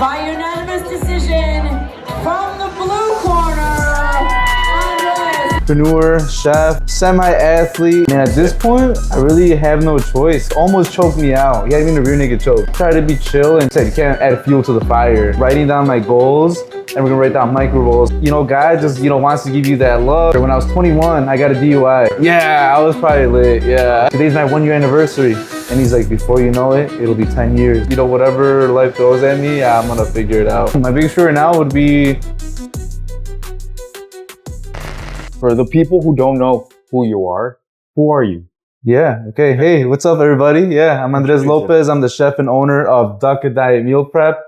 by unanimous decision from the blue corner, Andres. Entrepreneur, chef, semi-athlete. And at this point, I really have no choice. Almost choked me out. He had me in a rear naked choke. Tried to be chill and said, you can't add fuel to the fire. Writing down my goals, and we're gonna write down micro goals. You know, God just, wants to give you that love. When I was 21, I got a DUI. Yeah, I was probably lit, yeah. Today's my 1 year anniversary. And he's like, before you know it, it'll be 10 years. You know, whatever life throws at me, I'm gonna figure it out. My biggest fear now would be, for the people who don't know who you are, who are you? yeah, okay. Hey, what's up, everybody? Yeah, I'm Andres Lopez. I'm the chef and owner of Duck a Diet Meal Prep.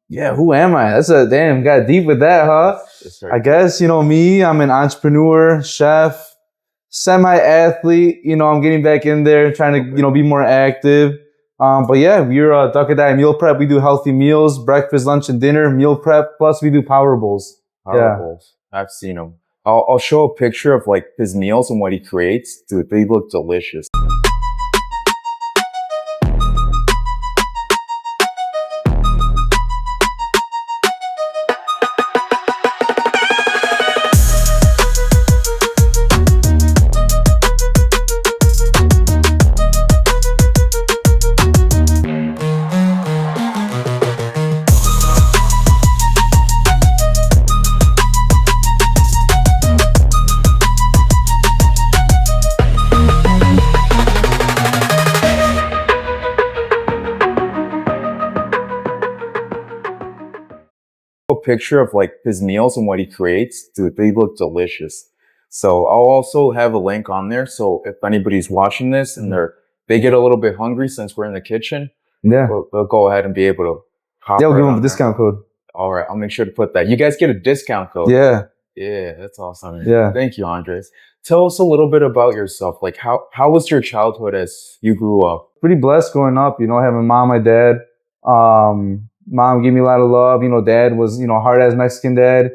Yeah, who am I? Got deep with that, huh? I guess, me, I'm an entrepreneur, chef, semi-athlete. I'm getting back in there, trying to, be more active. But yeah, we're Duck a Diet Meal Prep. We do healthy meals, breakfast, lunch, and dinner, meal prep, plus we do power bowls. Power bowls. I've seen them. I'll show a picture of like his meals and what he creates. Dude, they look delicious. A picture of like his meals and what he creates. Dude, they look delicious. So I'll also have a link on there. So if anybody's watching this and they get a little bit hungry since we're in the kitchen, Yeah. they'll go ahead and be able to hop They'll right give them on a discount code. All right, I'll make sure to put that. You guys get a discount code. Yeah. Yeah, that's awesome. Yeah. Thank you, Andres. Tell us a little bit about yourself. Like how was your childhood as you grew up? Pretty blessed growing up, having a mom, my dad. Mom gave me a lot of love. Dad was, hard ass Mexican dad.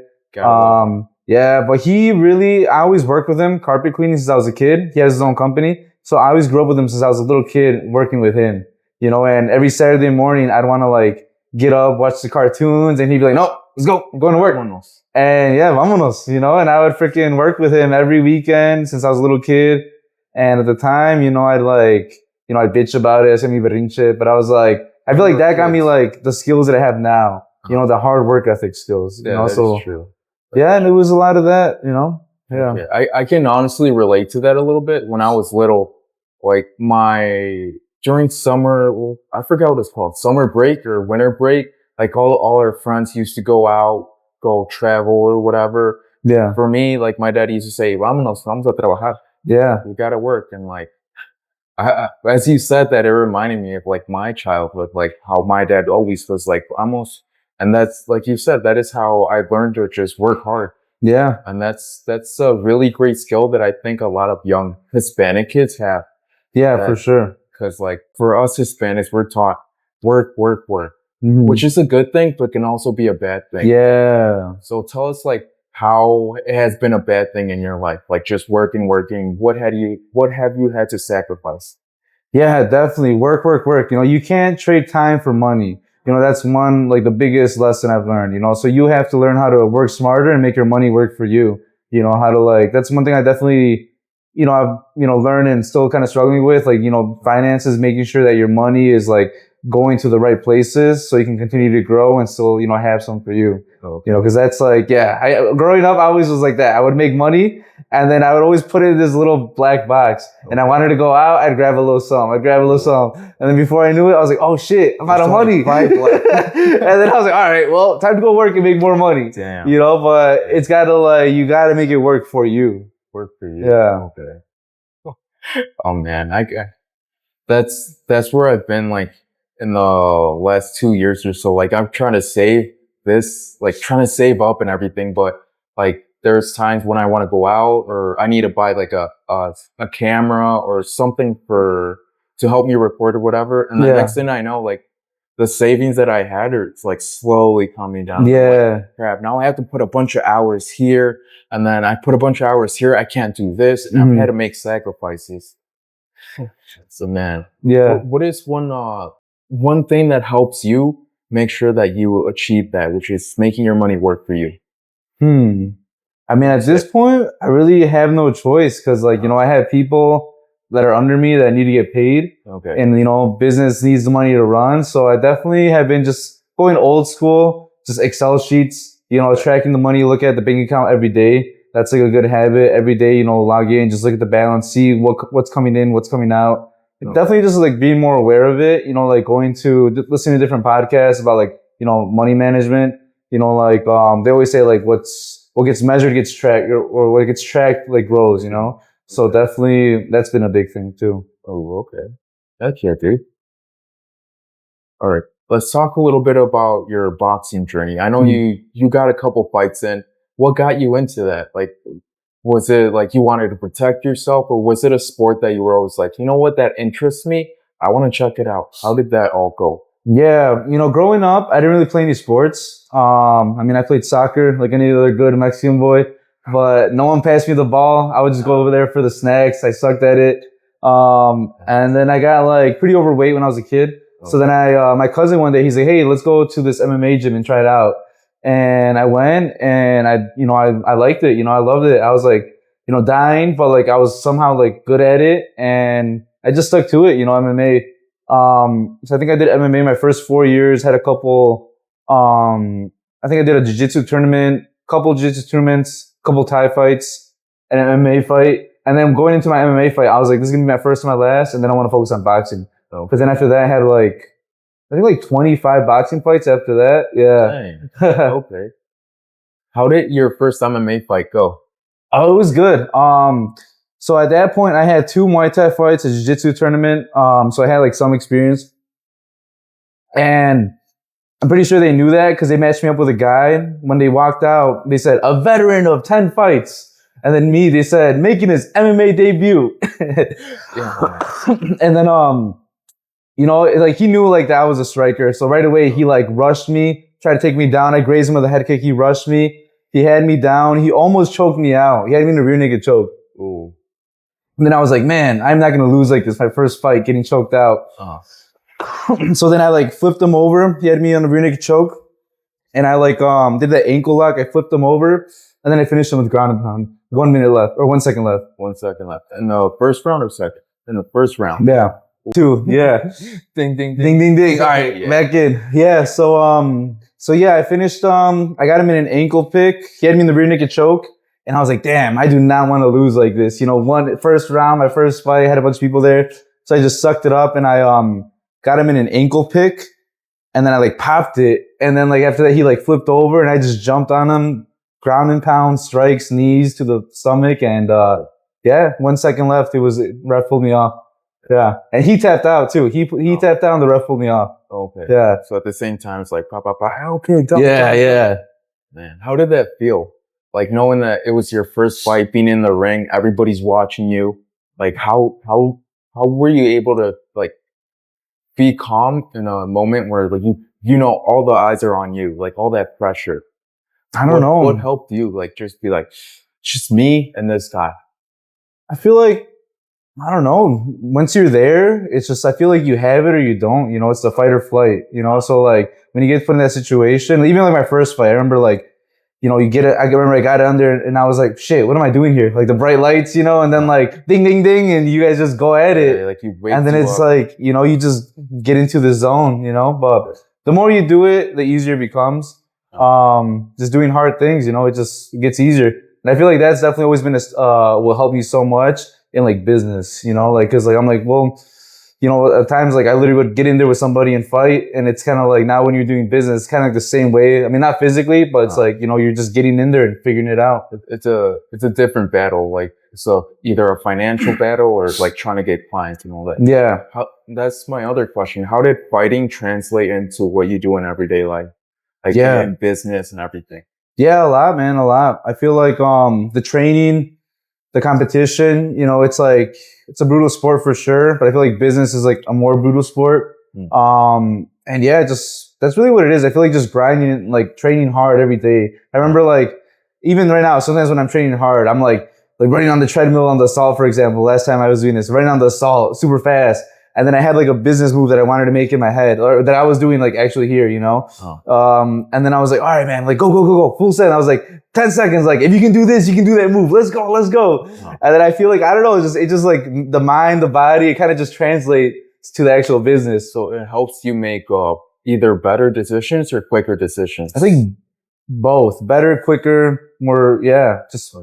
Yeah, but I always worked with him, carpet cleaning since I was a kid. He has his own company. So I always grew up with him since I was a little kid working with him, and every Saturday morning I'd want to get up, watch the cartoons, and he'd be like, no, let's go. I'm going to work. Vámonos. And yeah, vámonos, and I would freaking work with him every weekend since I was a little kid. And at the time, I'd bitch about it, hacer mi berrinche, but I feel like that got me the skills that I have now, the hard work ethic skills, Yeah, that so is true. yeah, and it was a lot of that, yeah. Yeah, I can honestly relate to that a little bit. When I was little, during summer, I forgot what it's called, summer break or winter break, all our friends used to go out, go travel or whatever. Yeah. For me, my dad used to say, vámonos, vamos a trabajar. Yeah. We gotta work. And as you said that, it reminded me of my childhood, how my dad always was vamos. And that's, like you said, that is how I learned to just work hard. Yeah. And that's a really great skill that I think a lot of young Hispanic kids have. Yeah, for sure. Because for us Hispanics, we're taught work, work, work, Mhm. which is a good thing, but can also be a bad thing. Yeah. So tell us how it has been a bad thing in your life, just working. What have you had to sacrifice? Yeah, definitely. Work, work, work. You can't trade time for money. That's one, the biggest lesson I've learned, so you have to learn how to work smarter and make your money work for you. How to that's one thing I definitely, I've, learned and still kind of struggling with, finances, making sure that your money is going to the right places so you can continue to grow and still, have some for you. Okay. Cause that's growing up, I always was like that. I would make money and then I would always put it in this little black box and I wanted to go out, I'd grab a little something. And then before I knew it, I was like, oh shit, I'm out of money. And then I was like, all right, well, time to go work and make more money. Damn. But it's gotta you gotta make it work for you. Work for you. Yeah. Okay. Oh man, that's where I've been in the last 2 years or so. I'm trying to save this, trying to save up and everything, but there's times when I want to go out or I need to buy a camera or something to help me record or whatever. And the next thing I know, the savings that I had are slowly coming down. Yeah. Crap. Now I have to put a bunch of hours here, and then I put a bunch of hours here. I can't do this, and I've had to make sacrifices. So man, Yeah. what is one thing that helps you make sure that you achieve that, which is making your money work for you? I mean, at this point, I really have no choice because, like, you know, I have people that are under me that need to get paid. Okay. And, you know, business needs the money to run. So I definitely have been just going old school, just Excel sheets, you know, tracking the money, look at the bank account every day. That's like a good habit. Every day, you know, log in, just look at the balance, see what's coming in, what's coming out. Okay. Definitely just like being more aware of it, you know, like listening to different podcasts about like, you know, money management, you know, like, they always say like what gets measured gets tracked or what gets tracked like grows, you know? So definitely that's been a big thing too. Oh, okay. That's it, dude. All right. Let's talk a little bit about your boxing journey. I know you got a couple fights in. What got you into that? Like, was it like you wanted to protect yourself, or was it a sport that you were always like, you know what, that interests me? I want to check it out. How did that all go? Yeah, you know, growing up, I didn't really play any sports. I mean, I played soccer like any other good Mexican boy, but no one passed me the ball. I would just go over there for the snacks. I sucked at it. And then I got like pretty overweight when I was a kid. So then my cousin one day, he's like, hey, let's go to this MMA gym and try it out. And I went and I liked it. You know, I loved it. I was like, you know, dying, but like I was somehow like good at it. And I just stuck to it, you know, MMA. So I think I did MMA my first 4 years, had a couple, I think I did a jiu-jitsu tournament, couple jiu-jitsu tournaments, couple Thai fights, and an MMA fight. And then going into my MMA fight, I was like, this is going to be my first and my last. And then I want to focus on boxing. Because then after that, I had like, I think like 25 boxing fights after that. Yeah. Okay. How did your first MMA fight go? Oh, it was good. So at that point, I had 2 Muay Thai fights, a jiu-jitsu tournament. So I had like some experience. And I'm pretty sure they knew that because they matched me up with a guy. When they walked out, they said, a veteran of 10 fights. And then me, they said, making his MMA debut. And then, you know, like he knew like that I was a striker. So right away, he like rushed me, tried to take me down. I grazed him with a head kick. He rushed me. He had me down. He almost choked me out. He had me in a rear naked choke. Ooh. And then I was like, man, I'm not going to lose like this. My first fight getting choked out. So then I like flipped him over. He had me on the rear naked choke. And I like did that ankle lock. I flipped him over. And then I finished him with ground and pound. 1 minute left or 1 second left. 1 second left. In the first round or second? In the first round. Yeah. 2. Yeah. Ding, ding, ding. Ding, ding, ding. All right. Yeah. Back in. Yeah. So yeah, I finished, I got him in an ankle pick. He had me in the rear naked choke. And I was like, damn, I do not want to lose like this. You know, first round, my first fight, I had a bunch of people there. So I just sucked it up and I, got him in an ankle pick. And then I like popped it. And then like after that, he like flipped over and I just jumped on him. Ground and pound, strikes, knees to the stomach. And, yeah, 1 second left. Ref pulled me off. Yeah. And he tapped out too. He tapped out and the ref pulled me off. Okay. Yeah. So at the same time, it's like, okay, dump, yeah. Man, how did that feel? Like knowing that it was your first fight, being in the ring, everybody's watching you. Like how were you able to like be calm in a moment where like you know all the eyes are on you, like all that pressure? I don't know. What helped you like just be like, just me and this guy? I feel like, I don't know. Once you're there, it's just, I feel like you have it or you don't, you know, it's the fight or flight, you know? So like when you get put in that situation, even like my first fight, I remember like, you know, I remember I got under and I was like, shit, what am I doing here? Like the bright lights, you know, and then like ding, ding, ding. And you guys just go at it. Yeah, like you wait and then it's up. like, you know, you just get into the zone, you know, but the more you do it, the easier it becomes. Just doing hard things, you know, it just gets easier. And I feel like that's definitely always been will help me so much in like business, you know, like, cause like, I'm like, well, you know, at times like I literally would get in there with somebody and fight. And it's kind of like now when you're doing business, it's kind of like the same way. I mean, not physically, but it's like, you know, you're just getting in there and figuring it out. It's a different battle. Like, so either a financial battle or like trying to get clients and all that. Yeah. That's my other question. How did fighting translate into what you do in everyday life? Like in business and everything. Yeah, a lot, man, a lot. I feel like, the training, the competition, you know, it's like, it's a brutal sport for sure, but I feel like business is like a more brutal sport. And yeah, that's really what it is. I feel like just grinding, like training hard every day. I remember like, even right now, sometimes when I'm training hard, I'm like running on the treadmill on the assault, for example. Last time I was doing this, running on the assault super fast. And then I had like a business move that I wanted to make in my head, or that I was doing like actually here, you know? And then I was like, all right, man, like go, full set. And I was like, 10 seconds, like if you can do this, you can do that move. Let's go. And then I feel like, I don't know, it just like the mind, the body, it kind of just translates to the actual business. So it helps you make either better decisions or quicker decisions. I think both. Better, quicker, more, just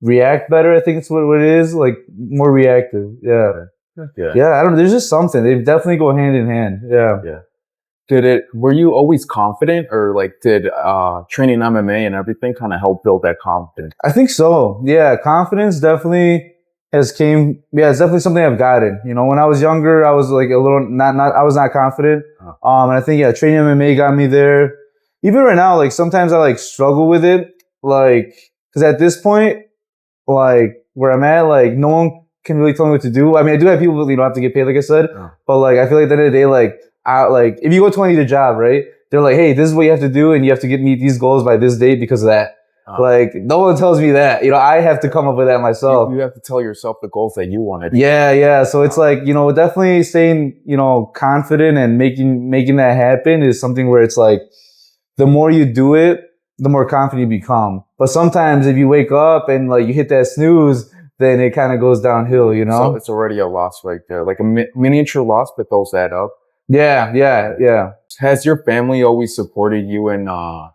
react better. I think it's what it is. Like more reactive. Yeah. I don't know. There's just something. They definitely go hand in hand. Yeah. Were you always confident, or like did training MMA and everything kind of help build that confidence? I think so. Yeah. Confidence definitely it's definitely something I've gotten. You know, when I was younger, I was like a little, I was not confident. And I think, training MMA got me there. Even right now, like sometimes I like struggle with it. Like, cause at this point, like where I'm at, like no one can really tell me what to do. I mean, I do have people that, you know, have to get paid, like I said, but like, I feel like at the end of the day, like, if you go to any job, right? They're like, hey, this is what you have to do. And you have to meet these goals by this date because of that. Like, no one tells me that. You know, I have to come up with that myself. You have to tell yourself the goals that you wanted. Yeah. So it's like, you know, definitely staying, you know, confident and making that happen is something where it's like, the more you do it, the more confident you become. But sometimes if you wake up and like you hit that snooze, then it kind of goes downhill, you know? So it's already a loss right there. Like a miniature loss, but those add up. Yeah. Has your family always supported you in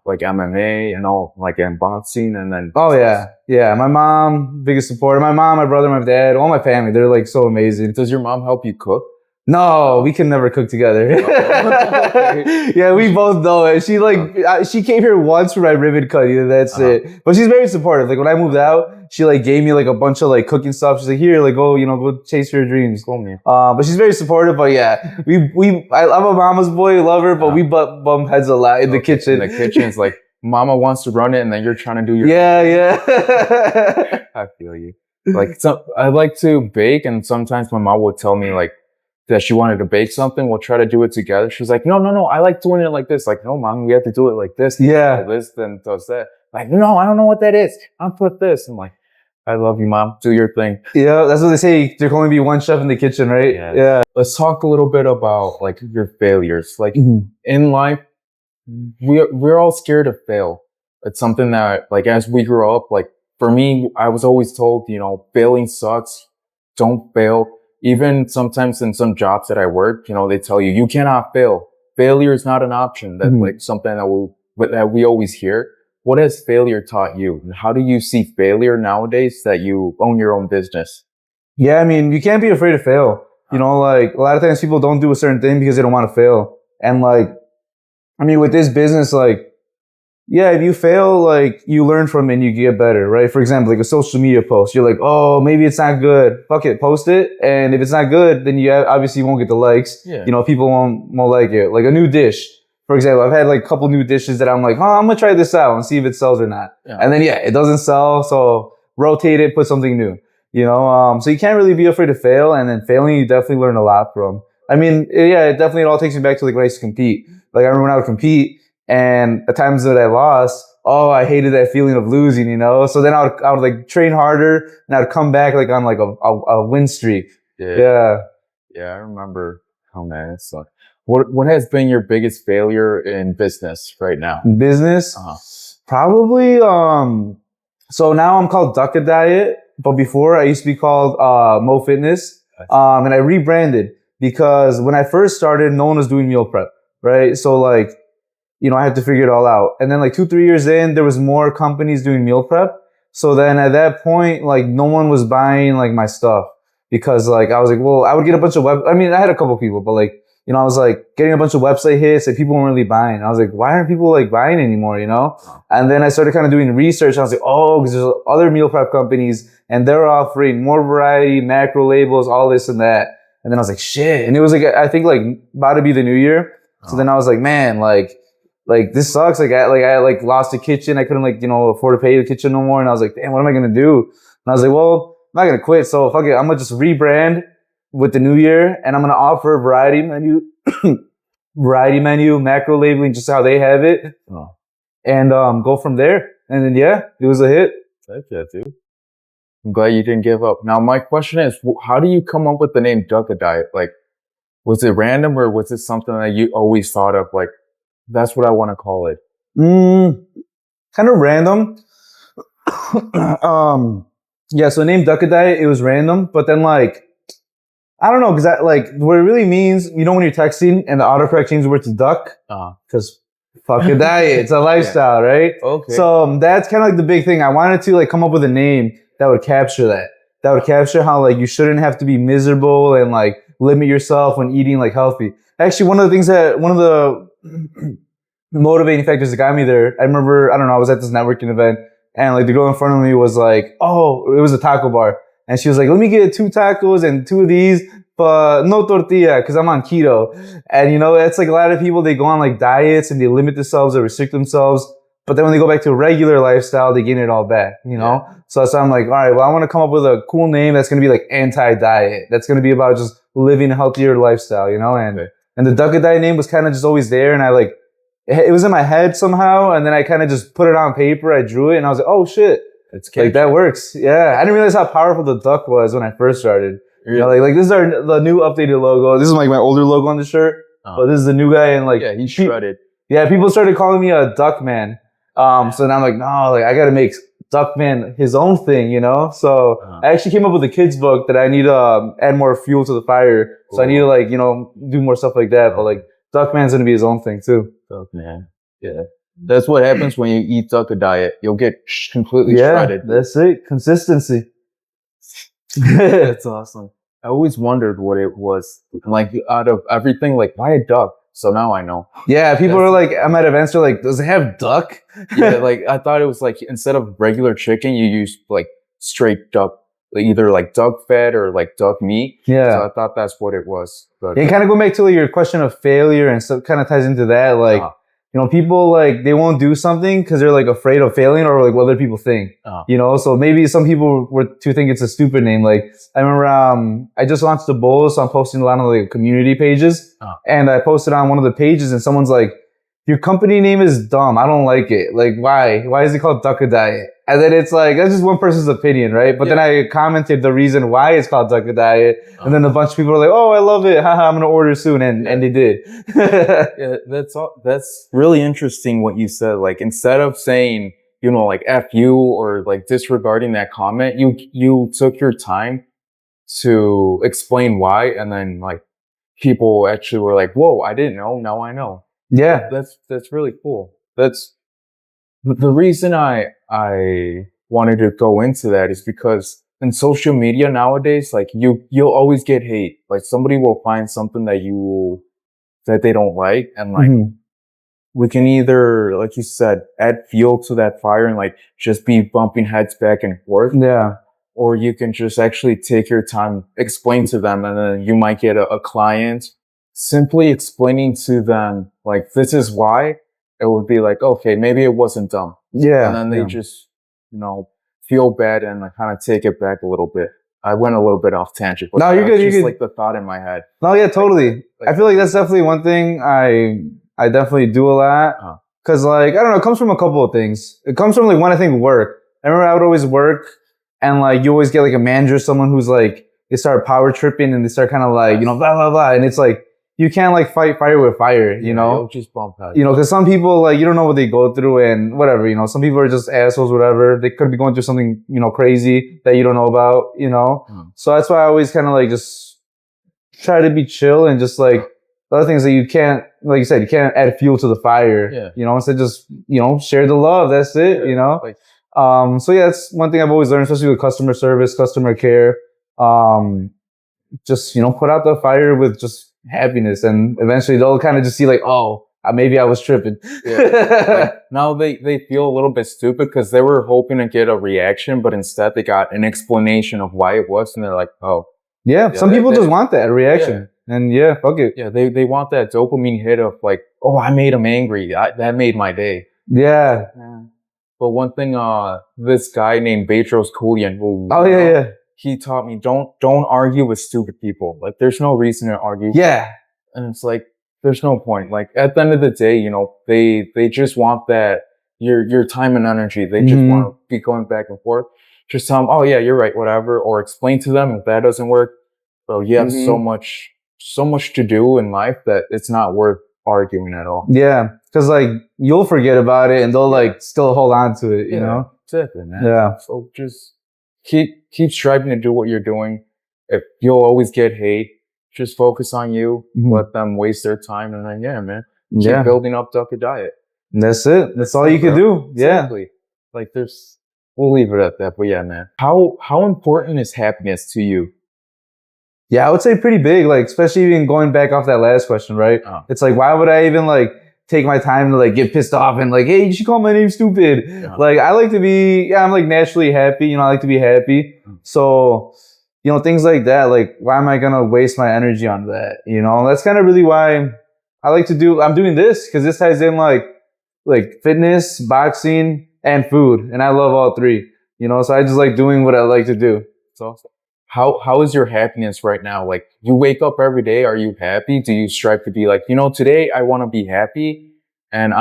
like MMA and all, like in boxing, and then? Oh yeah. My mom, biggest supporter. My mom, my brother, my dad, all my family. They're like so amazing. Does your mom help you cook? No, we can never cook together. Yeah, we both know it. She she came here once for my ribbon cutting, and that's it. But she's very supportive. Like when I moved out, she like gave me like a bunch of like cooking stuff. She's like, here, like go chase your dreams. Cool, man. But she's very supportive. But yeah, I'm a mama's boy, love her, but we bump heads a lot in the kitchen. In the kitchen, it's like mama wants to run it, and then you're trying to do your. Yeah. I feel you. Like I like to bake, and sometimes my mom would tell me like that she wanted to bake something. We'll try to do it together. She was like, no, I like doing it like this. Like, no, mom, we have to do it like this. Yeah. This, then does that. Like, no, I don't know what that is. I'll put this. I'm like, I love you, mom. Do your thing. Yeah, that's what they say. There can only be one chef in the kitchen, right? Yeah. Let's talk a little bit about like your failures. Like in life, we're all scared to fail. It's something that like as we grow up, like for me, I was always told, you know, failing sucks. Don't fail. Even sometimes in some jobs that I work, you know, they tell you cannot fail. Failure is not an option. That's like something that we always hear. What has failure taught you? How do you see failure nowadays that you own your own business? Yeah, I mean, you can't be afraid to fail. You know, like a lot of times people don't do a certain thing because they don't want to fail. And like, I mean, with this business, like, yeah, if you fail, like you learn from it and you get better, right? For example, like a social media post, you're like, oh, maybe it's not good. Fuck it, post it. And if it's not good, then you obviously won't get the likes. Yeah. You know, people won't like it. Like a new dish. For example, I've had like a couple new dishes that I'm like, I'm going to try this out and see if it sells or not. Yeah. And then, it doesn't sell. So rotate it, put something new, you know? So you can't really be afraid to fail. And then failing, you definitely learn a lot from. I mean, it all takes me back to like when I used to compete. Like I remember when I would compete, and the times that I lost, I hated that feeling of losing, you know? So then I would like train harder and I'd come back like on like a win streak. Yeah, I remember. Oh man, it sucked. What has been your biggest failure in business right now? Business? Probably, so now I'm called Ducka Diet, but before I used to be called Mo Fitness. And I rebranded because when I first started, no one was doing meal prep, right? So like, you know, I had to figure it all out. And then like 2-3 years in, there was more companies doing meal prep. So then at that point, like no one was buying like my stuff because like, I was like, well, I would get a bunch of I had a couple people, but like, you know, I was like getting a bunch of website hits and people weren't really buying. I was like, why aren't people like buying anymore, you know? And then I started kind of doing research. I was like, because there's other meal prep companies and they're offering more variety, macro labels, all this and that. And then I was like, shit. And it was like, I think like about to be the new year. So then I was like, man, like this sucks. I lost a kitchen. I couldn't afford to pay the kitchen no more. And I was like, damn, what am I going to do? And I was like, well, I'm not going to quit. So fuck it. I'm going to just rebrand with the new year. And I'm going to offer a variety menu, macro labeling, just how they have it. And go from there. And then, it was a hit. That's it, dude. I'm glad you didn't give up. Now, my question is, how do you come up with the name Ducka Diet? Like, Was it random or was it something that you always thought of? Like, that's what I want to call it. Kind of random. Yeah, so named Duck a Diet, it was random, but then like, I don't know, because that like what it really means, you know, when you're texting and the autocorrect changes the word to duck, because fuck a diet, it's a lifestyle, right? Okay. So that's kind of like the big thing. I wanted to like come up with a name that would capture that. That would capture how like you shouldn't have to be miserable and like limit yourself when eating like healthy. Actually, one of the motivating factors that got me there, I remember, I don't know, I was at this networking event and like the girl in front of me was like, oh, it was a taco bar. And she was like, let me get 2 tacos and 2 of these, but no tortilla, because I'm on keto. And you know, it's like a lot of people, they go on like diets and they limit themselves or restrict themselves. But then when they go back to a regular lifestyle, they gain it all back, you know? Yeah. So I'm like, all right, well, I want to come up with a cool name that's going to be like anti-diet. That's going to be about just living a healthier lifestyle, you know? And the Duck a Diet name was kind of just always there. And I like, it was in my head somehow. And then I kind of just put it on paper. I drew it and I was like, oh shit. It's like that works. Yeah. I didn't realize how powerful the duck was when I first started. Really? You know, like this is the new updated logo. This is like my older logo on the shirt. But this is the new guy. And like, yeah, he's shredded. Yeah. People started calling me a duck man. So then I'm like, no, like I got to make Duckman his own thing, you know? So I actually came up with a kid's book that I need to add more fuel to the fire. So I need to like, you know, do more stuff like that. But like Duckman's going to be his own thing too. Duckman. Yeah. That's what happens when you eat Duck a Diet. You'll get completely shredded. That's it. Consistency. That's awesome. I always wondered what it was. Like out of everything, like why a duck? So now I know. Yeah, people are like, I'm at events, they're like, does it have duck? Yeah, like I thought it was like instead of regular chicken, you use like straight duck, like either like duck fat or like duck meat. Yeah. So I thought that's what it was. But and kind of go back to like, your question of failure and stuff kind of ties into that. Like, you know, people like, they won't do something because they're like afraid of failing or like what other people think, you know? So maybe some people were to think it's a stupid name. Like I remember, I just launched the bowl, so I'm posting a lot on like community pages and I posted on one of the pages and someone's like, your company name is dumb. I don't like it. Like, why? Why is it called Duck a Diet? And then it's like, that's just one person's opinion, right? But then I commented the reason why it's called Duck a Diet. And then a bunch of people were like, oh, I love it. Haha, I'm going to order soon. And they did. Yeah, that's really interesting what you said. Like, instead of saying, you know, like F you or like disregarding that comment, you took your time to explain why. And then like people actually were like, whoa, I didn't know. Now I know. Yeah. That's really cool. That's the reason I wanted to go into that is because in social media nowadays, like you'll always get hate. Like somebody will find something that they don't like. And like, we can either, like you said, add fuel to that fire and like just be bumping heads back and forth. Yeah. Or you can just actually take your time, explain to them, and then you might get a client. Simply explaining to them, like, this is why, it would be like, okay, maybe it wasn't dumb. Yeah. And then they just, you know, feel bad and like, kind of take it back a little bit. I went a little bit off tangent. But no, you're good. You're good. Like the thought in my head. No, yeah, totally. I feel like that's definitely one thing I definitely do a lot. Cause like, I don't know, it comes from a couple of things. It comes from like when I think work. I remember I would always work and like, you always get like a manager, someone who's like, they start power tripping and they start kind of like, you know, blah, blah, blah. And it's like, you can't like fight fire with fire, you know? You'll just bump out. You know, cause some people like, you don't know what they go through and whatever, you know, some people are just assholes, whatever. They could be going through something, you know, crazy that you don't know about, you know? So that's why I always kind of like just try to be chill and just like, the other things that you can't, like you said, you can't add fuel to the fire, you know, instead just, you know, share the love. That's it, you know? So yeah, that's one thing I've always learned, especially with customer service, customer care. Just, you know, put out the fire with just happiness and eventually they'll kind of just see like, oh, maybe I was tripping. Like, now they feel a little bit stupid because they were hoping to get a reaction, but instead they got an explanation of why it was. And they're like, oh. Yeah, some people just want that reaction. And yeah, fuck it. Yeah, they want that dopamine hit of like, oh, I made them angry. That made my day. Yeah. But one thing, this guy named Bedros Keuilian, he taught me don't argue with stupid people. Like, there's no reason to argue. Yeah. And it's like, there's no point. Like, at the end of the day, you know, they just want that, your time and energy. They just want to be going back and forth. Just tell them, oh yeah, you're right, whatever. Or explain to them if that doesn't work. So you have so much so much to do in life that it's not worth arguing at all. Yeah, because like you'll forget about it and they'll like still hold on to it, you know? Exactly, man. Yeah. So just keep striving to do what you're doing. If you'll always get hate, just focus on you. Let them waste their time, and then man, keep building up Duck a Diet. And that's it. That's all you can do. Yeah. Exactly. Like we'll leave it at that. But yeah, man. How important is happiness to you? Yeah, I would say pretty big, like, especially even going back off that last question, right? Oh. It's like, why would I even like take my time to like get pissed off and like, hey, you should call my name stupid. Yeah. Like, I like to be, I'm like naturally happy, you know, I like to be happy. So, you know, things like that, like, why am I going to waste my energy on that? You know, that's kind of really why I'm doing this, because this ties in like fitness, boxing, and food. And I love all three, you know, so I just like doing what I like to do. It's awesome. How is your happiness right now? Like, you wake up every day, are you happy? Do you strive to be like, you know, today I want to be happy and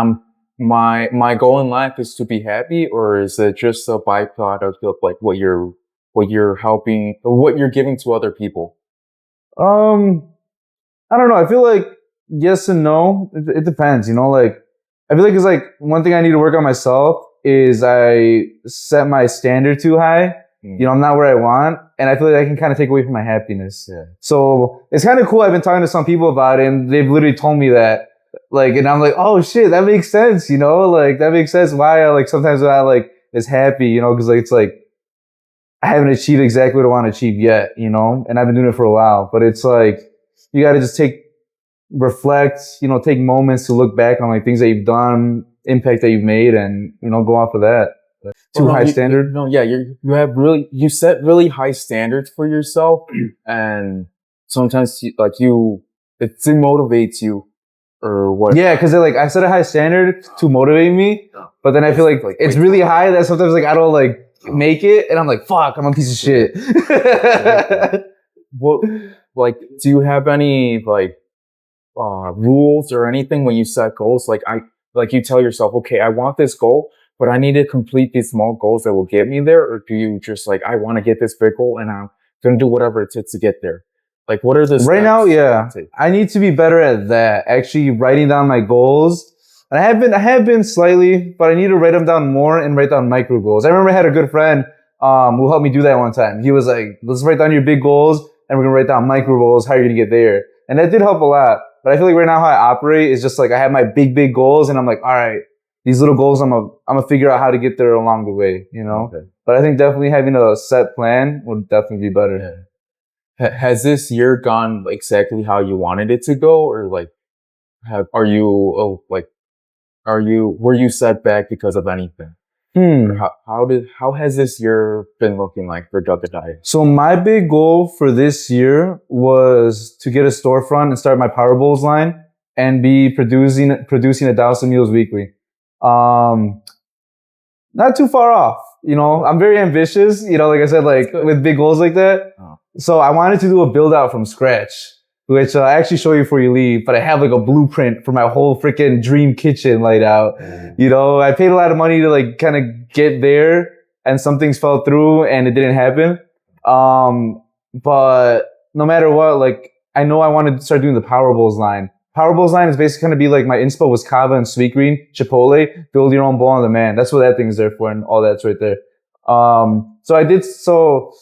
my goal in life is to be happy? Or is it just a byproduct of like what you're helping, or what you're giving to other people? I don't know. I feel like yes and no. It depends, you know, like I feel like it's like one thing I need to work on myself is I set my standard too high. You know, I'm not where I want, and I feel like I can kind of take away from my happiness. Yeah. So it's kind of cool. I've been talking to some people about it, and they've literally told me that, like, and I'm like, oh shit, that makes sense, you know, like that makes sense why I like sometimes I like is happy, you know, because like it's like I haven't achieved exactly what I want to achieve yet, you know, and I've been doing it for a while, but it's like you got to just reflect, you know, take moments to look back on like things that you've done, impact that you've made, and you know, go off of that. Too high standard? No, yeah, you set really high standards for yourself, and sometimes it demotivates you, or what? Yeah, because like I set a high standard to motivate me, but then I feel like it's really high that sometimes like I don't like make it, and I'm like, fuck, I'm a piece of shit. What, like, do you have any like rules or anything when you set goals? Like you tell yourself, okay, I want this goal, but I need to complete these small goals that will get me there? Or do you just like, I want to get this big goal and I'm going to do whatever it takes to get there? Like, what are the steps? Right now, yeah, I need to be better at that. Actually writing down my goals. And I have been slightly, but I need to write them down more and write down micro goals. I remember I had a good friend, who helped me do that one time. He was like, let's write down your big goals and we're going to write down micro goals. How are you going to get there? And that did help a lot. But I feel like right now how I operate is just like, I have my big goals and I'm like, all right, these little goals, I'm gonna figure out how to get there along the way, you know? Okay. But I think definitely having a set plan would definitely be better. Yeah. Has this year gone exactly how you wanted it to go? Or like, were you set back because of anything? How has this year been looking like for Duck a Diet? So my big goal for this year was to get a storefront and start my Power Bowls line and be producing 1,000 meals weekly. Not too far off, you know, I'm very ambitious, you know, like I said, like with big goals like that. Oh. So I wanted to do a build out from scratch, which I actually show you before you leave, but I have like a blueprint for my whole freaking dream kitchen laid out. You know, I paid a lot of money to like kind of get there, and some things fell through and it didn't happen. But no matter what, like I know I wanted to start doing the Power Bowls line. Power Bowls line is basically going to be like my inspo was kava and sweet green, chipotle, build your own bowl on demand. That's what that thing is there for, and all that's right there. So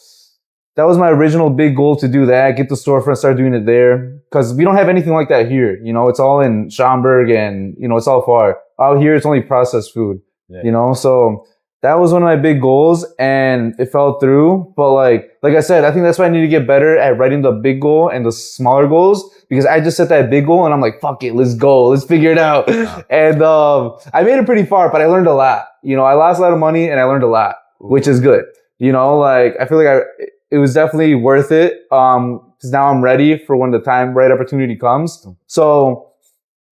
that was my original big goal, to do that, get the storefront, start doing it there. Because we don't have anything like that here. You know, it's all in Schaumburg and, you know, it's all far. Out here, it's only processed food, you know? So that was one of my big goals and it fell through. But like I said, I think that's why I need to get better at writing the big goal and the smaller goals, because I just set that big goal and I'm like, fuck it, let's go. Let's figure it out. And I made it pretty far, but I learned a lot. You know, I lost a lot of money and I learned a lot, which is good. You know, like I feel like it was definitely worth it. Cause now I'm ready for when the right opportunity comes. So,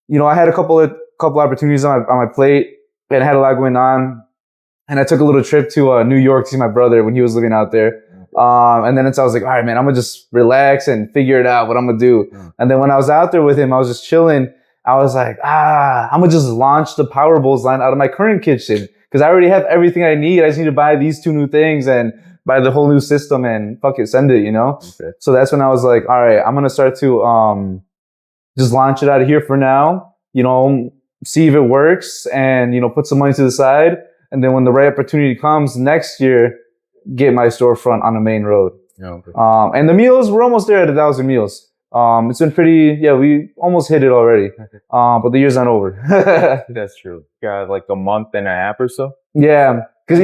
you know, I had a couple opportunities on my plate and I had a lot going on. And I took a little trip to New York to see my brother when he was living out there. And then I was like, all right, man, I'm gonna just relax and figure it out what I'm gonna do. And then when I was out there with him, I was just chilling. I was like, I'm gonna just launch the Power Bowls line out of my current kitchen, because I already have everything I need. I just need to buy these 2 new things and buy the whole new system and fuck it, send it, you know? Okay. So that's when I was like, all right, I'm going to start to just launch it out of here for now, you know, see if it works and, you know, put some money to the side. And then when the right opportunity comes next year, get my storefront on the main road. Okay. And the meals, we're almost there at 1,000 meals. It's been pretty, yeah, we almost hit it already. But the year's not over. That's true. Got like a month and a half or so. Yeah. Cause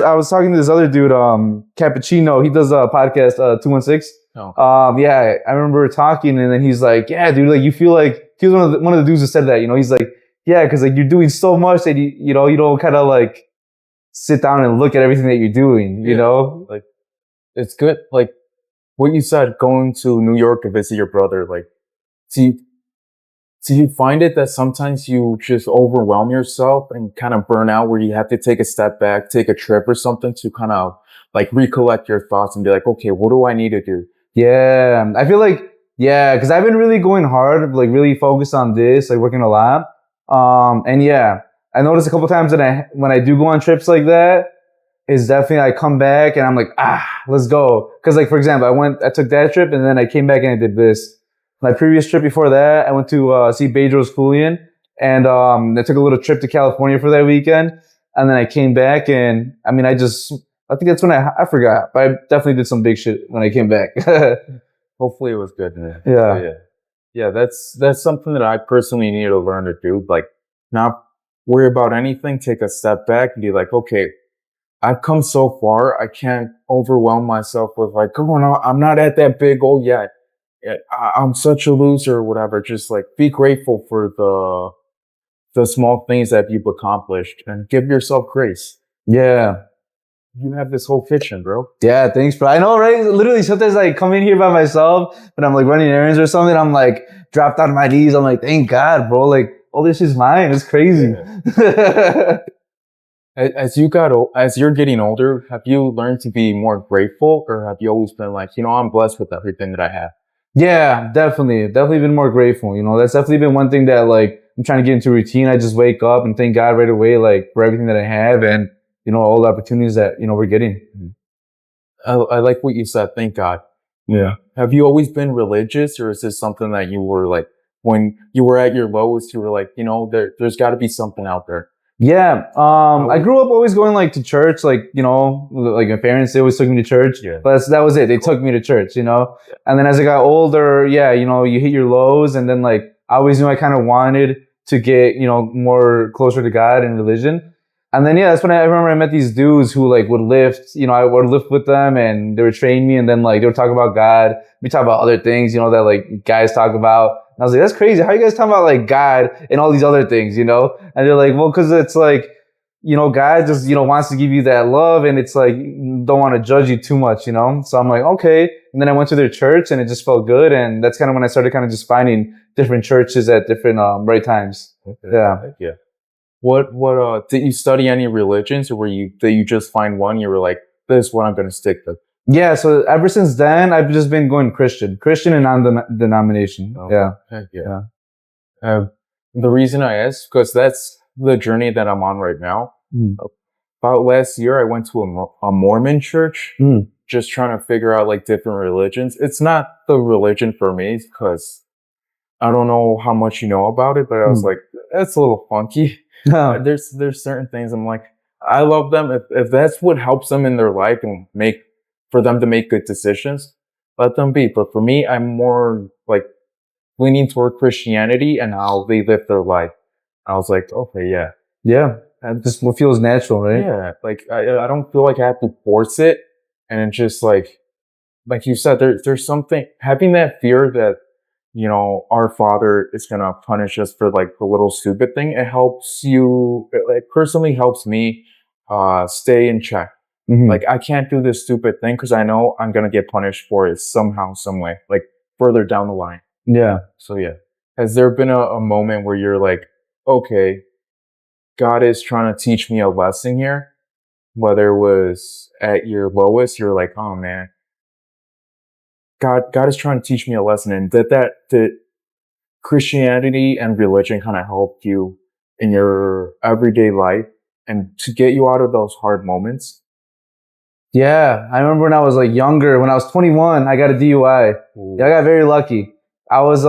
I was talking to this other dude, Cappuccino. He does a podcast, 216. Oh. Yeah, I remember talking and then he's like, yeah, dude, like you feel like, he was one of the dudes that said that, you know, he's like, yeah, cause like you're doing so much that you know, you don't kind of like sit down and look at everything that you're doing, you know? Like, it's good. Like what you said, going to New York to visit your brother, like, do you find it that sometimes you just overwhelm yourself and kind of burn out where you have to take a step back, take a trip or something to kind of like recollect your thoughts and be like, okay, what do I need to do? Yeah, I feel like, yeah, because I've been really going hard, like really focused on this, like working a lot. And yeah, I noticed a couple times that when I do go on trips like that, is definitely I come back and I'm like, let's go. Cause like, for example, I took that trip and then I came back and I did this. My previous trip before that, I went to see Bedros Keuilian and I took a little trip to California for that weekend. And then I came back and I mean, I think that's when I forgot, but I definitely did some big shit when I came back. Hopefully it was good. Yeah. So, yeah, that's something that I personally need to learn to do. Like not worry about anything, take a step back and be like, okay, I've come so far. I can't overwhelm myself with like, come on, I'm not at that big goal yet. I'm such a loser or whatever. Just like be grateful for the small things that you've accomplished and give yourself grace. Yeah. You have this whole kitchen, bro. Yeah, thanks, bro. I know, right? Literally, sometimes I come in here by myself, but I'm like running errands or something. I'm like dropped on my knees. I'm like, thank God, bro. Like, all this is mine. It's crazy. Yeah. As you're getting older, have you learned to be more grateful, or have you always been like, you know, I'm blessed with everything that I have? Yeah, definitely been more grateful. You know, that's definitely been one thing that like I'm trying to get into routine. I just wake up and thank God right away, like for everything that I have and you know all the opportunities that you know we're getting. I like what you said. Thank God. Yeah. Have you always been religious, or is this something that you were like when you were at your lowest? You were like, you know, there's got to be something out there. Yeah. I grew up always going like to church, like, you know, like my parents, they always took me to church. Yeah. But that was it. They took me to church, you know? Yeah. And then as I got older, yeah, you know, you hit your lows and then like I always knew I kind of wanted to get, you know, more closer to God and religion. And then, yeah, that's when I remember I met these dudes who like would lift, you know, I would lift with them and they would train me and then like they would talk about God. We talk about other things, you know, that like guys talk about. And I was like, that's crazy. How are you guys talking about like God and all these other things, you know? And they're like, well, cause it's like, you know, God just, you know, wants to give you that love and it's like, don't want to judge you too much, you know? So I'm like, okay. And then I went to their church and it just felt good. And that's kind of when I started kind of just finding different churches at different, right times. Okay. Yeah. Yeah. What, did you study any religions or did you just find one? You were like, this is what I'm going to stick to. Yeah. So ever since then, I've just been going Christian and non-denomination. Oh, yeah. heck yeah. The reason I asked, because that's the journey that I'm on right now. About last year, I went to a Mormon church, just trying to figure out like different religions. It's not the religion for me because I don't know how much you know about it, but I was like, that's a little funky. There's certain things I'm like, I love them. If that's what helps them in their life and for them to make good decisions, let them be. But for me, I'm more like leaning toward Christianity and how they live their life. I was like, okay, yeah. Yeah. And just what feels natural, right? Yeah. Like, I don't feel like I have to force it. And it's just like you said, there's something, having that fear that, you know, our Father is going to punish us for like the little stupid thing. It personally helps me, stay in check. Like, I can't do this stupid thing because I know I'm going to get punished for it somehow, some way, like further down the line. Yeah. So yeah. Has there been a moment where you're like, okay, God is trying to teach me a lesson here? Whether it was at your lowest, you're like, oh man, God is trying to teach me a lesson. And did Christianity and religion kind of help you in your everyday life and to get you out of those hard moments? Yeah, I remember when I was like younger, when I was 21, I got a DUI. Ooh. Yeah, I got very lucky. I was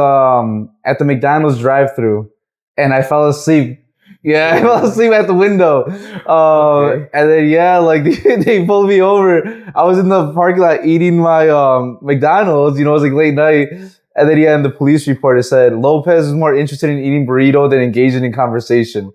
at the McDonald's drive-thru and I fell asleep. Yeah, I fell asleep at the window. Okay. And then yeah, like they pulled me over. I was in the parking lot eating my McDonald's, you know, it was like late night. And then yeah, in the police report it said Lopez was more interested in eating burrito than engaging in conversation.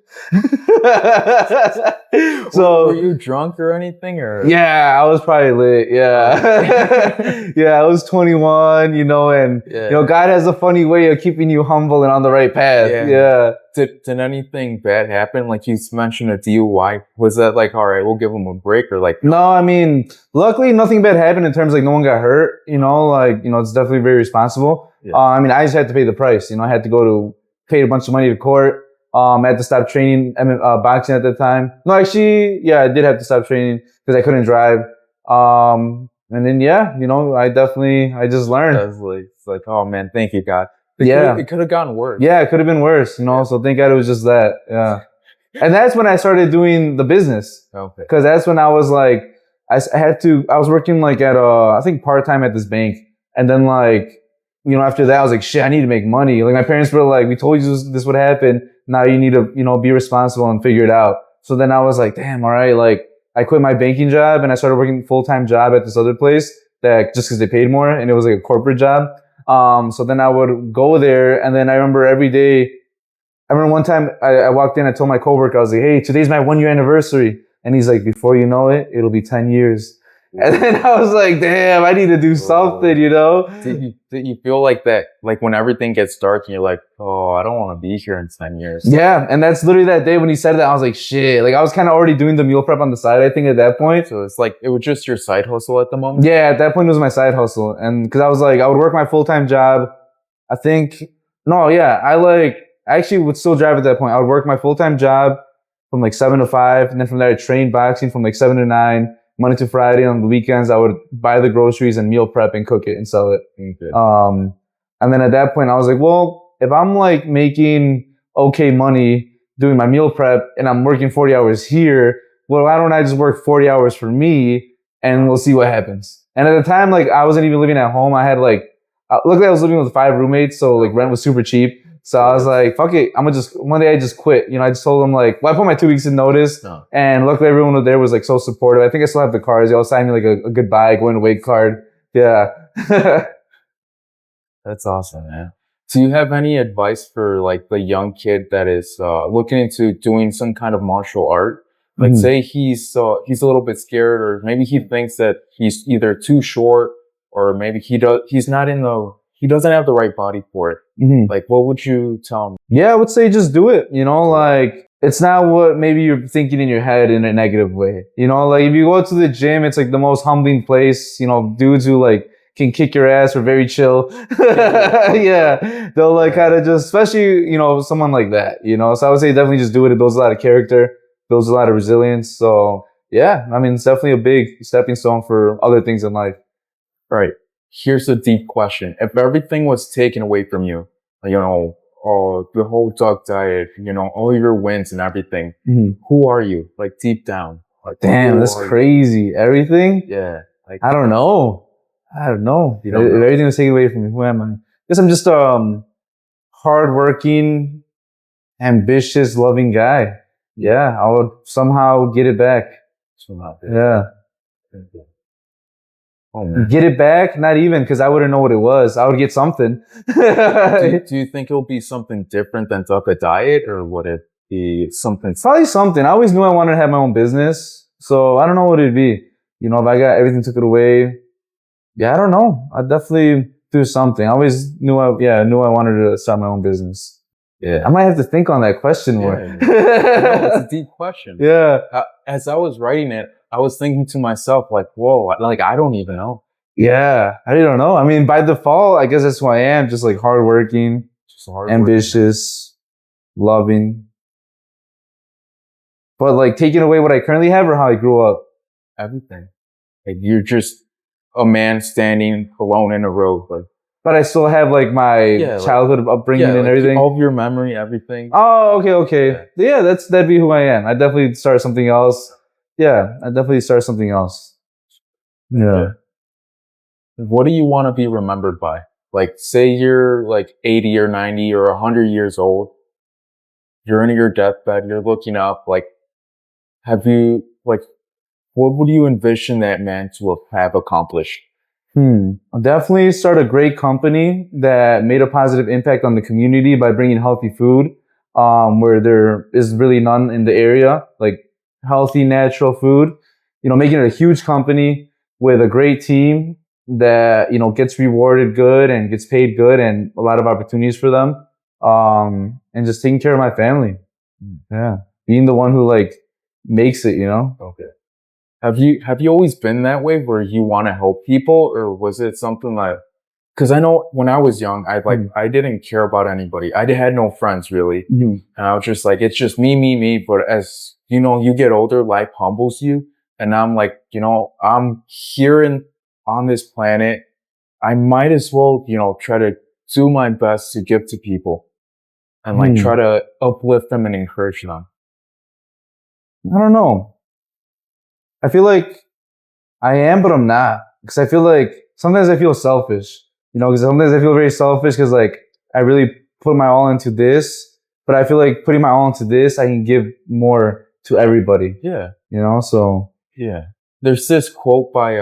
So were you drunk or anything, or? yeah, I was probably lit. Yeah. Yeah, I was 21, you know, and you know, God has a funny way of keeping you humble and on the right path. Yeah. Did anything bad happen? Like you mentioned a DUI. Was that like, all right, we'll give him a break, or like? No, I mean, luckily nothing bad happened in terms of like no one got hurt, you know, like, you know, it's definitely very responsible. Yeah. I mean, I just had to pay the price, you know, I had to pay a bunch of money to court. I had to stop training boxing at the time. No, actually, yeah, I did have to stop training because I couldn't drive. And then, yeah, you know, I just learned. It's like, oh man, thank you, God. Yeah. It could have gotten worse. Yeah, it could have been worse, you know, so thank God it was just that. Yeah. And that's when I started doing the business. Okay. Because that's when I was like, I was working like at I think part-time at this bank. And then like, you know, after that, I was like, shit, I need to make money. Like my parents were like, we told you this would happen. Now you need to, you know, be responsible and figure it out. So then I was like, damn, all right. Like I quit my banking job and I started working full-time job at this other place that just because they paid more and it was like a corporate job. So then I would go there and then I remember every day, I remember one time I walked in, I told my coworker, I was like, hey, today's my 1 year anniversary. And he's like, before you know it, it'll be 10 years. And then I was like, damn, I need to do something, you know? Did you feel like that? Like when everything gets dark and you're like, oh, I don't want to be here in 10 years. Yeah. And that's literally that day when he said that, I was like, shit. Like I was kind of already doing the meal prep on the side, I think at that point. So it's like, it was just your side hustle at the moment? Yeah, at that point it was my side hustle. And cause I was like, I would work my full-time job. I actually would still drive at that point. I would work my full-time job from like 7 to 5. And then from there I trained boxing from like 7 to 9. Monday to Friday. On the weekends, I would buy the groceries and meal prep and cook it and sell it. Okay. And then at that point, I was like, well, if I'm like making okay money doing my meal prep and I'm working 40 hours here, well, why don't I just work 40 hours for me and we'll see what happens. And at the time, like I wasn't even living at home. I had like, luckily I was living with 5 roommates. So like rent was super cheap. So I was like, fuck it. One day I just quit. You know, I just told them like, well, I put my 2 weeks in notice and luckily everyone there was like so supportive. I think I still have the cards. They all signed me like a goodbye, going away card. Yeah. That's awesome, man. Do you have any advice for like the young kid that is looking into doing some kind of martial art? Like say he's a little bit scared, or maybe he thinks that he's either too short, or maybe he doesn't have the right body for it. Like, what would you tell him? Yeah, I would say just do it. You know, like it's not what maybe you're thinking in your head in a negative way. You know, like if you go to the gym, it's like the most humbling place. You know, dudes who like can kick your ass are very chill. Yeah, they'll like kind of just, especially, you know, someone like that. You know, so I would say definitely just do it. It builds a lot of character, builds a lot of resilience. So yeah, I mean, it's definitely a big stepping stone for other things in life. All right. Here's a deep question. If everything was taken away from you, you know, the whole dog diet, you know, all your wins and everything, who are you? Like deep down. Like, damn, that's crazy. Everything? Yeah. Like I don't know. If everything was taken away from me, who am I? I guess I'm just hardworking, ambitious, loving guy. Yeah, I would somehow get it back. Yeah. Oh, man. Get it back? Not even, because I wouldn't know what it was. I would get something. Do you think it'll be something different than the diet, or would it be something? Probably something. I always knew I wanted to have my own business, so I don't know what it'd be. You know, if I got everything took it away, yeah, I don't know. I'd definitely do something. I always knew I wanted to start my own business. Yeah, I might have to think on that question more. No, it's a deep question. Yeah. As I was writing it, I was thinking to myself, like, whoa, like, I don't even know. Yeah, I don't know. I mean, by default, I guess that's who I am. Just like hardworking, ambitious, loving. But like taking away what I currently have or how I grew up? Everything. Like you're just a man standing alone in a road. Like, but I still have like my childhood upbringing and everything. All of your memory, everything. Oh, okay. Yeah, that'd be who I am. I'd definitely start something else. Yeah, I'd definitely start something else. Yeah. What do you want to be remembered by? Like, say you're like 80 or 90 or 100 years old. You're in your deathbed. You're looking up. Like, what would you envision that man to have accomplished? I'll definitely start a great company that made a positive impact on the community by bringing healthy food, where there is really none in the area, like healthy, natural food. Making it a huge company with a great team that, gets rewarded good and gets paid good and a lot of opportunities for them. And just taking care of my family. Yeah. Being the one who like makes it, Okay. Have you always been that way where you want to help people, or was it something like, because I know when I was young, I didn't care about anybody. I had no friends really. And I was just like, it's just me. But as you get older, life humbles you. And I'm like, I'm here on this planet. I might as well, try to do my best to give to people and like try to uplift them and encourage them. I don't know. I feel like I am, but I'm not. Because I feel like sometimes I feel selfish, because sometimes I feel very selfish because like I really put my all into this, but I feel like putting my all into this, I can give more to everybody. Yeah. So. Yeah. There's this quote by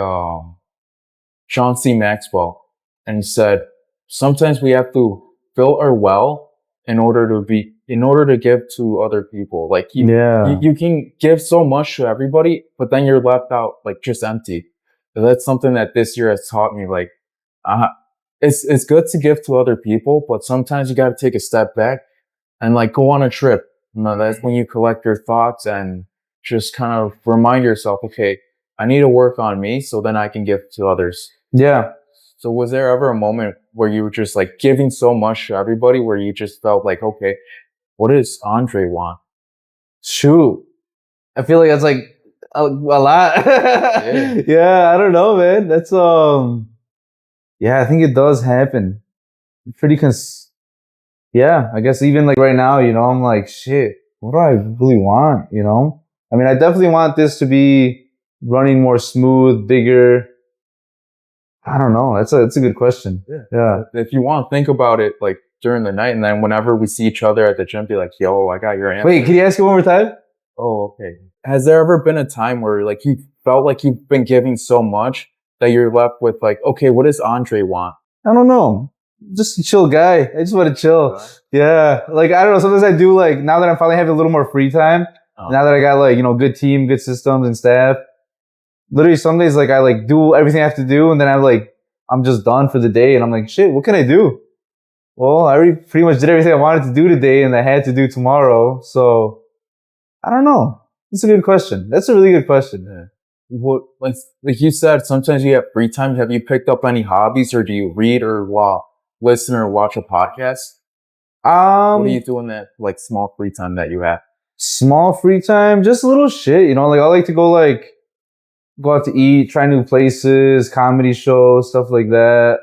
John C. Maxwell, and he said, sometimes we have to fill our well in order to give to other people. Like you can give so much to everybody, but then you're left out like just empty. So that's something that this year has taught me. Like, it's good to give to other people, but sometimes you got to take a step back and like go on a trip. That's when you collect your thoughts and just kind of remind yourself, okay, I need to work on me so then I can give to others. Yeah. So was there ever a moment where you were just like giving so much to everybody where you just felt like, okay, what does Andre want? Shoot. I feel like that's like a lot. Yeah, I don't know, man. That's, yeah, I think it does happen. Pretty yeah, I guess even like right now, I'm like, shit, what do I really want, I mean, I definitely want this to be running more smooth, bigger. I don't know. That's a good question. Yeah. If you want, think about it like during the night, and then whenever we see each other at the gym, be like, yo, I got your answer. Wait, can you ask it one more time? Oh, okay. Has there ever been a time where like you felt like you've been giving so much that you're left with like, okay, what does Andre want? I don't know. Just a chill guy. I just want to chill. Yeah. Like, I don't know. Sometimes I do like, now that I'm finally having a little more free time, now that I got like, good team, good systems and staff, literally some days like I like do everything I have to do, and then I'm just done for the day, and I'm like, shit, what can I do? Well, I already pretty much did everything I wanted to do today and I had to do tomorrow. So I don't know. It's a good question. That's a really good question. Yeah. What, like you said, sometimes you have free time. Have you picked up any hobbies, or do you read or listen or watch a podcast? What do you do in that like small free time that you have? Small free time, just a little shit, like I like to go out to eat, try new places, comedy shows, stuff like that.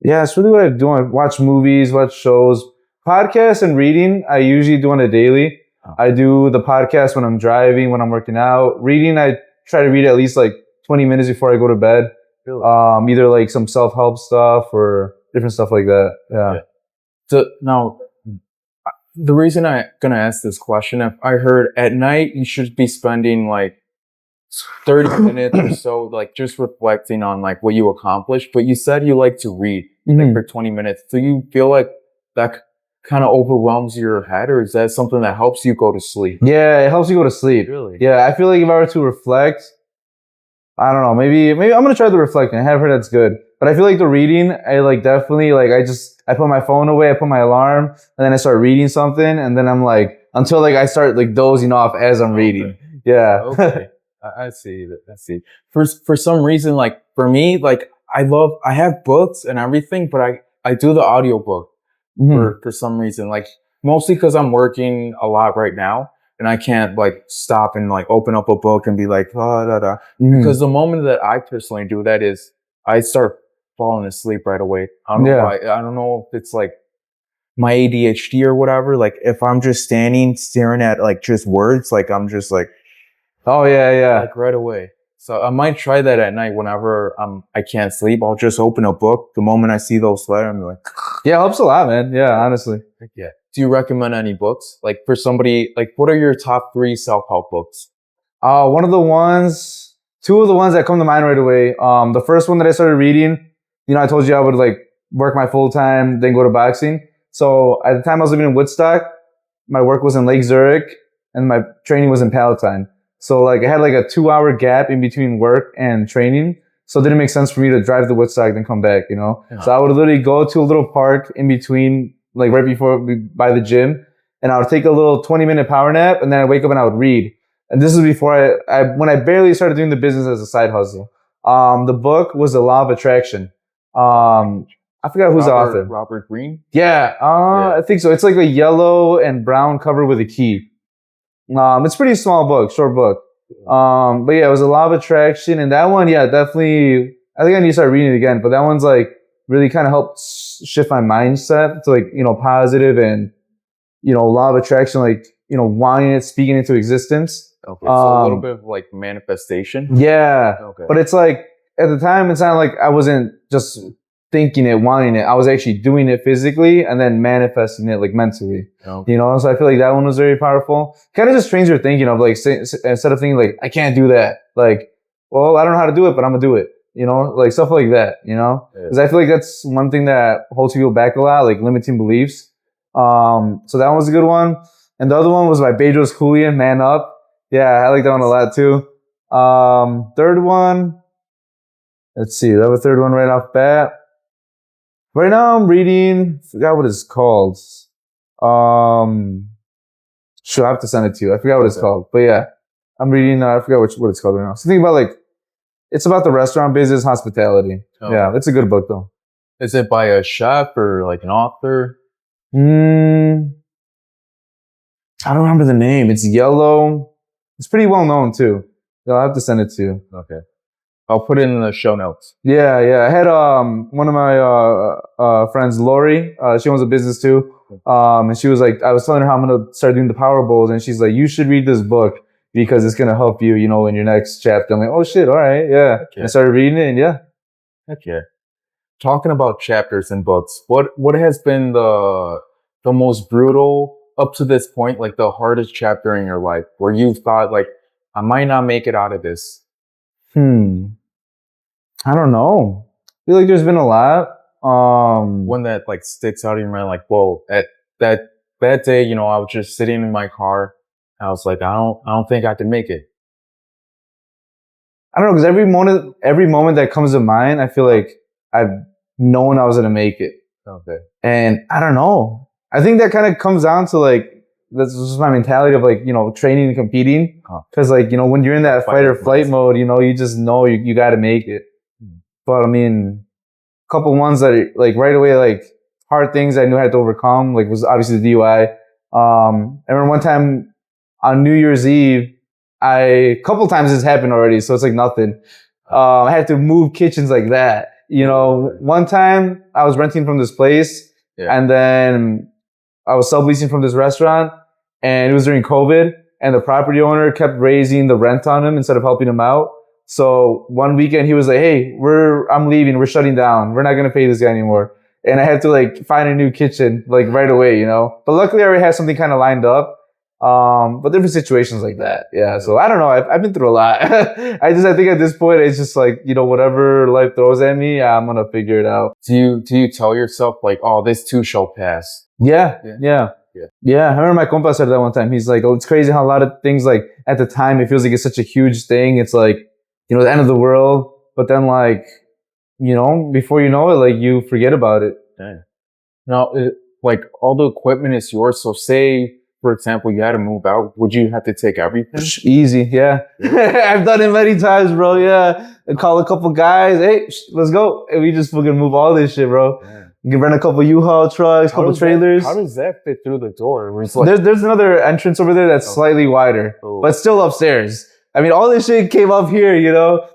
Yeah, it's really what I do. I watch movies, watch shows, podcasts and reading. I usually do on a daily. I do the podcast when I'm driving, when I'm working out. Reading, I try to read at least like 20 minutes before I go to bed. Really? Either like some self-help stuff or different stuff like that. Yeah. So now, the reason I'm gonna ask this question, if I heard at night you should be spending like 30 minutes or so, like just reflecting on like what you accomplished, but you said you like to read like for 20 minutes. Do you feel like that kind of overwhelms your head, or is that something that helps you go to sleep? Yeah, it helps you go to sleep. Really? Yeah, I feel like if I were to reflect, I don't know, maybe I'm gonna try the reflecting. I have heard that's good. But I feel like the reading, I like definitely like I put my phone away, I put my alarm, and then I start reading something, and then I'm like until like I start like dozing off as I'm reading. Yeah. Okay. I see that. I see. For some reason, like for me, like I have books and everything, but I do the audiobook for some reason, like mostly because I'm working a lot right now and I can't like stop and like open up a book and be like, because the moment that I personally do that is I start falling asleep right away. I don't know why. I don't know if it's like my ADHD or whatever. Like if I'm just staring at like just words, like I'm just like, oh yeah. like right away. So I might try that at night whenever I can't sleep. I'll just open a book. The moment I see those letters, I'm like, Yeah, it helps a lot, man. Yeah, honestly. yeah. Do you recommend any books? Like for somebody, like what are your top 3 self-help books? Two of the ones that come to mind right away. The first one that I started reading, I told you I would like work my full time, then go to boxing. So at the time I was living in Woodstock, my work was in Lake Zurich and my training was in Palatine. So like I had like a 2-hour gap in between work and training. So it didn't make sense for me to drive to Woodstock and come back, Yeah. So I would literally go to a little park in between, like right before by the gym, and I would take a little 20-minute power nap, and then I'd wake up and I would read. And this is before when I barely started doing the business as a side hustle. The book was The Law of Attraction. I forgot who's the author. Robert Greene? Yeah, I think so. It's like a yellow and brown cover with a key. It's a pretty small book, short book. But yeah, it was A Law of Attraction, and that one, yeah, definitely. I think I need to start reading it again. But that one's like really kind of helped shift my mindset to like positive and Law of Attraction, like wanting it, speaking into existence. Okay, so a little bit of like manifestation. Yeah, Okay. but it's like at the time, it sounded like I wasn't just thinking it, wanting it. I was actually doing it physically and then manifesting it like mentally. Okay. So I feel like that one was very powerful. Kind of just trains your thinking of like, instead of thinking like, I can't do that. Like, well, I don't know how to do it, but I'm gonna do it. Like stuff like that, because I feel like that's one thing that holds people back a lot, like limiting beliefs. So that one was a good one. And the other one was by Bedros Keuilian, Man Up. Yeah, I like that one a lot too. Third one, let's see, that was third one right off bat. Right now I'm reading, forgot what it's called. Sure, I have to send it to you. I forgot what it's called. But yeah, I'm reading, I forgot what it's called right now. Something about like, it's about the restaurant business, hospitality. Oh. Yeah, it's a good book though. Is it by a chef or like an author? I don't remember the name. It's yellow. It's pretty well known too. I'll have to send it to you. Okay. I'll put it in the show notes. Yeah. I had one of my friends, Lori. She owns a business too. And she was like, I was telling her how I'm gonna start doing the Power Bowls, and she's like, you should read this book because it's gonna help you, in your next chapter. I'm like, oh shit, all right, yeah. Okay. I started reading it, and yeah. Heck yeah. Talking about chapters and books, what has been the most brutal up to this point, like the hardest chapter in your life where you've thought like, I might not make it out of this? I don't know. I feel like there's been a lot. One that like sticks out in your mind, like, whoa, at that day, I was just sitting in my car. I was like, I don't think I can make it. I don't know, because every moment that comes to mind, I feel like I've known I was gonna make it. Okay. And I don't know. I think that kind of comes down to like, that's just my mentality of like, training and competing. Because like, when you're in that fight or flight mode, you just know you got to make it. But I mean, a couple ones that are, like right away, like hard things I knew I had to overcome, like was obviously the DUI. I remember one time on New Year's Eve, a couple times this happened already, so it's like nothing. I had to move kitchens like that. One time I was renting from this place, and then I was subleasing from this restaurant, and it was during COVID, and the property owner kept raising the rent on him instead of helping him out. So one weekend he was like, hey, I'm leaving, we're shutting down, we're not gonna pay this guy anymore. And I had to like find a new kitchen like right away, But luckily I already had something kind of lined up. But different situations like that. Yeah. So I don't know. I've been through a lot. I think at this point it's just like, whatever life throws at me, I'm going to figure it out. Do you tell yourself like, oh, this too shall pass? Yeah. I remember my compa said that one time. He's like, oh, it's crazy how a lot of things like at the time, it feels like it's such a huge thing. It's like, the end of the world. But then like, before you know it, like you forget about it. Yeah. Now, like all the equipment is yours. So say, for example, you had to move out, would you have to take everything? Easy, yeah. I've done it many times, bro, yeah. I call a couple guys, hey, let's go. And we just fucking move all this shit, bro. Yeah. You can rent a couple U-Haul trucks, couple trailers. How does that fit through the door? Like, there's another entrance over there that's slightly wider, but still upstairs. I mean, all this shit came up here,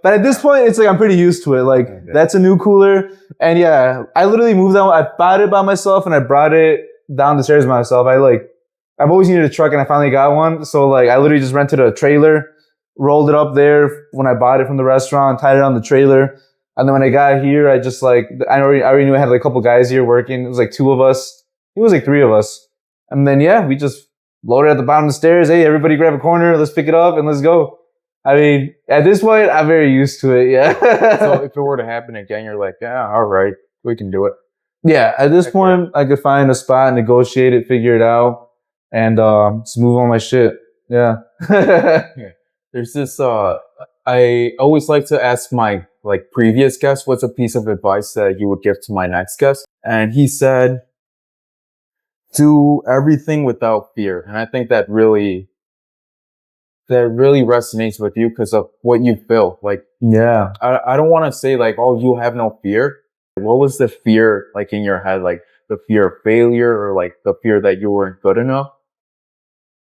But at this point, it's like I'm pretty used to it. Like, that's a new cooler. And yeah, I literally moved out. I bought it by myself and I brought it down the stairs by myself. I've always needed a truck and I finally got one. So like I literally just rented a trailer rolled it up there when I bought it from the restaurant, tied it on the trailer. And then when I got here, I just like, I already knew I had like a couple guys here working. It was like 2 of us. It was like 3 of us. And then, yeah, we just loaded at the bottom of the stairs. Hey, everybody grab a corner. Let's pick it up and let's go. I mean, at this point, I'm very used to it. Yeah. So if it were to happen again, you're like, yeah, all right, we can do it. Yeah. At this point, I could find a spot, negotiate it, figure it out, and just move on my shit. Yeah. There's this, I always like to ask my like previous guest, what's a piece of advice that you would give to my next guest? And he said, do everything without fear. And I think that really resonates with you because of what you feel. Like, Yeah. I don't want to say like, oh, you have no fear. What was the fear like in your head? Like the fear of failure or like the fear that you weren't good enough?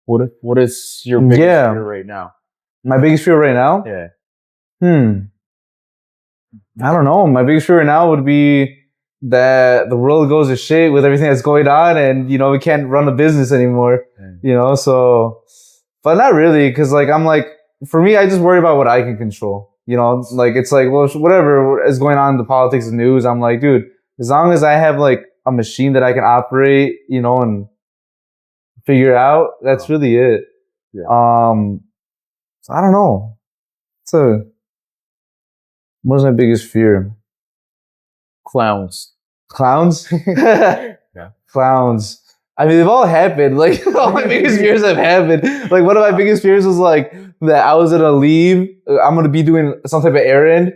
What is your biggest fear right now? My biggest fear right now? Yeah. I don't know. My biggest fear right now would be that the world goes to shit with everything that's going on and, you know, we can't run a business anymore, you know, so, but not really. Cause like, I'm like, for me, I just worry about what I can control, you know, like, it's like, well, whatever is going on in the politics and news. I'm like, dude, as long as I have like a machine that I can operate, you know, and figure out, that's really it. Yeah. So I don't know. What's my biggest fear? Clowns. Clowns? Yeah. Clowns. I mean, they've all happened. Like, all my biggest fears have happened. Like, one of my biggest fears was like that I was gonna leave. I'm gonna be doing some type of errand.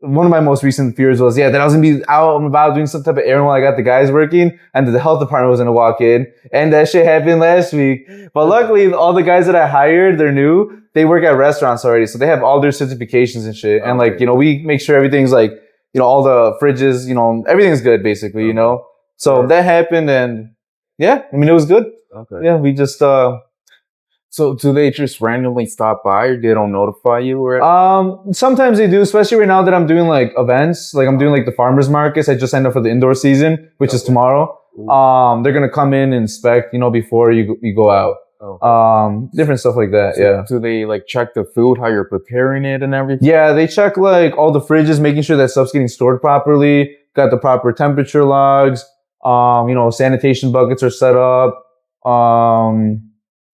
One of my most recent fears was, that I was gonna be out and about doing some type of errand while I got the guys working, and the health department was gonna walk in. And that shit happened last week. But luckily, all the guys that I hired, they're new. They work at restaurants already, so they have all their certifications and shit. And like, you know, we make sure everything's like, you know, all the fridges, you know, everything's good basically, you know. So that happened, and yeah, I mean, it was good. Okay. Yeah, we just So do they just randomly stop by or they don't notify you or? sometimes they do, especially right now that I'm doing like events, like I'm doing like the farmers markets. I just signed up for the indoor season, which is tomorrow. They're gonna come in and inspect, you know, before you go out. Different stuff like that. So do they like check the food, how you're preparing it and everything? Yeah, they check like all the fridges, making sure that stuff's getting stored properly, got the proper temperature logs, you know, sanitation buckets are set up.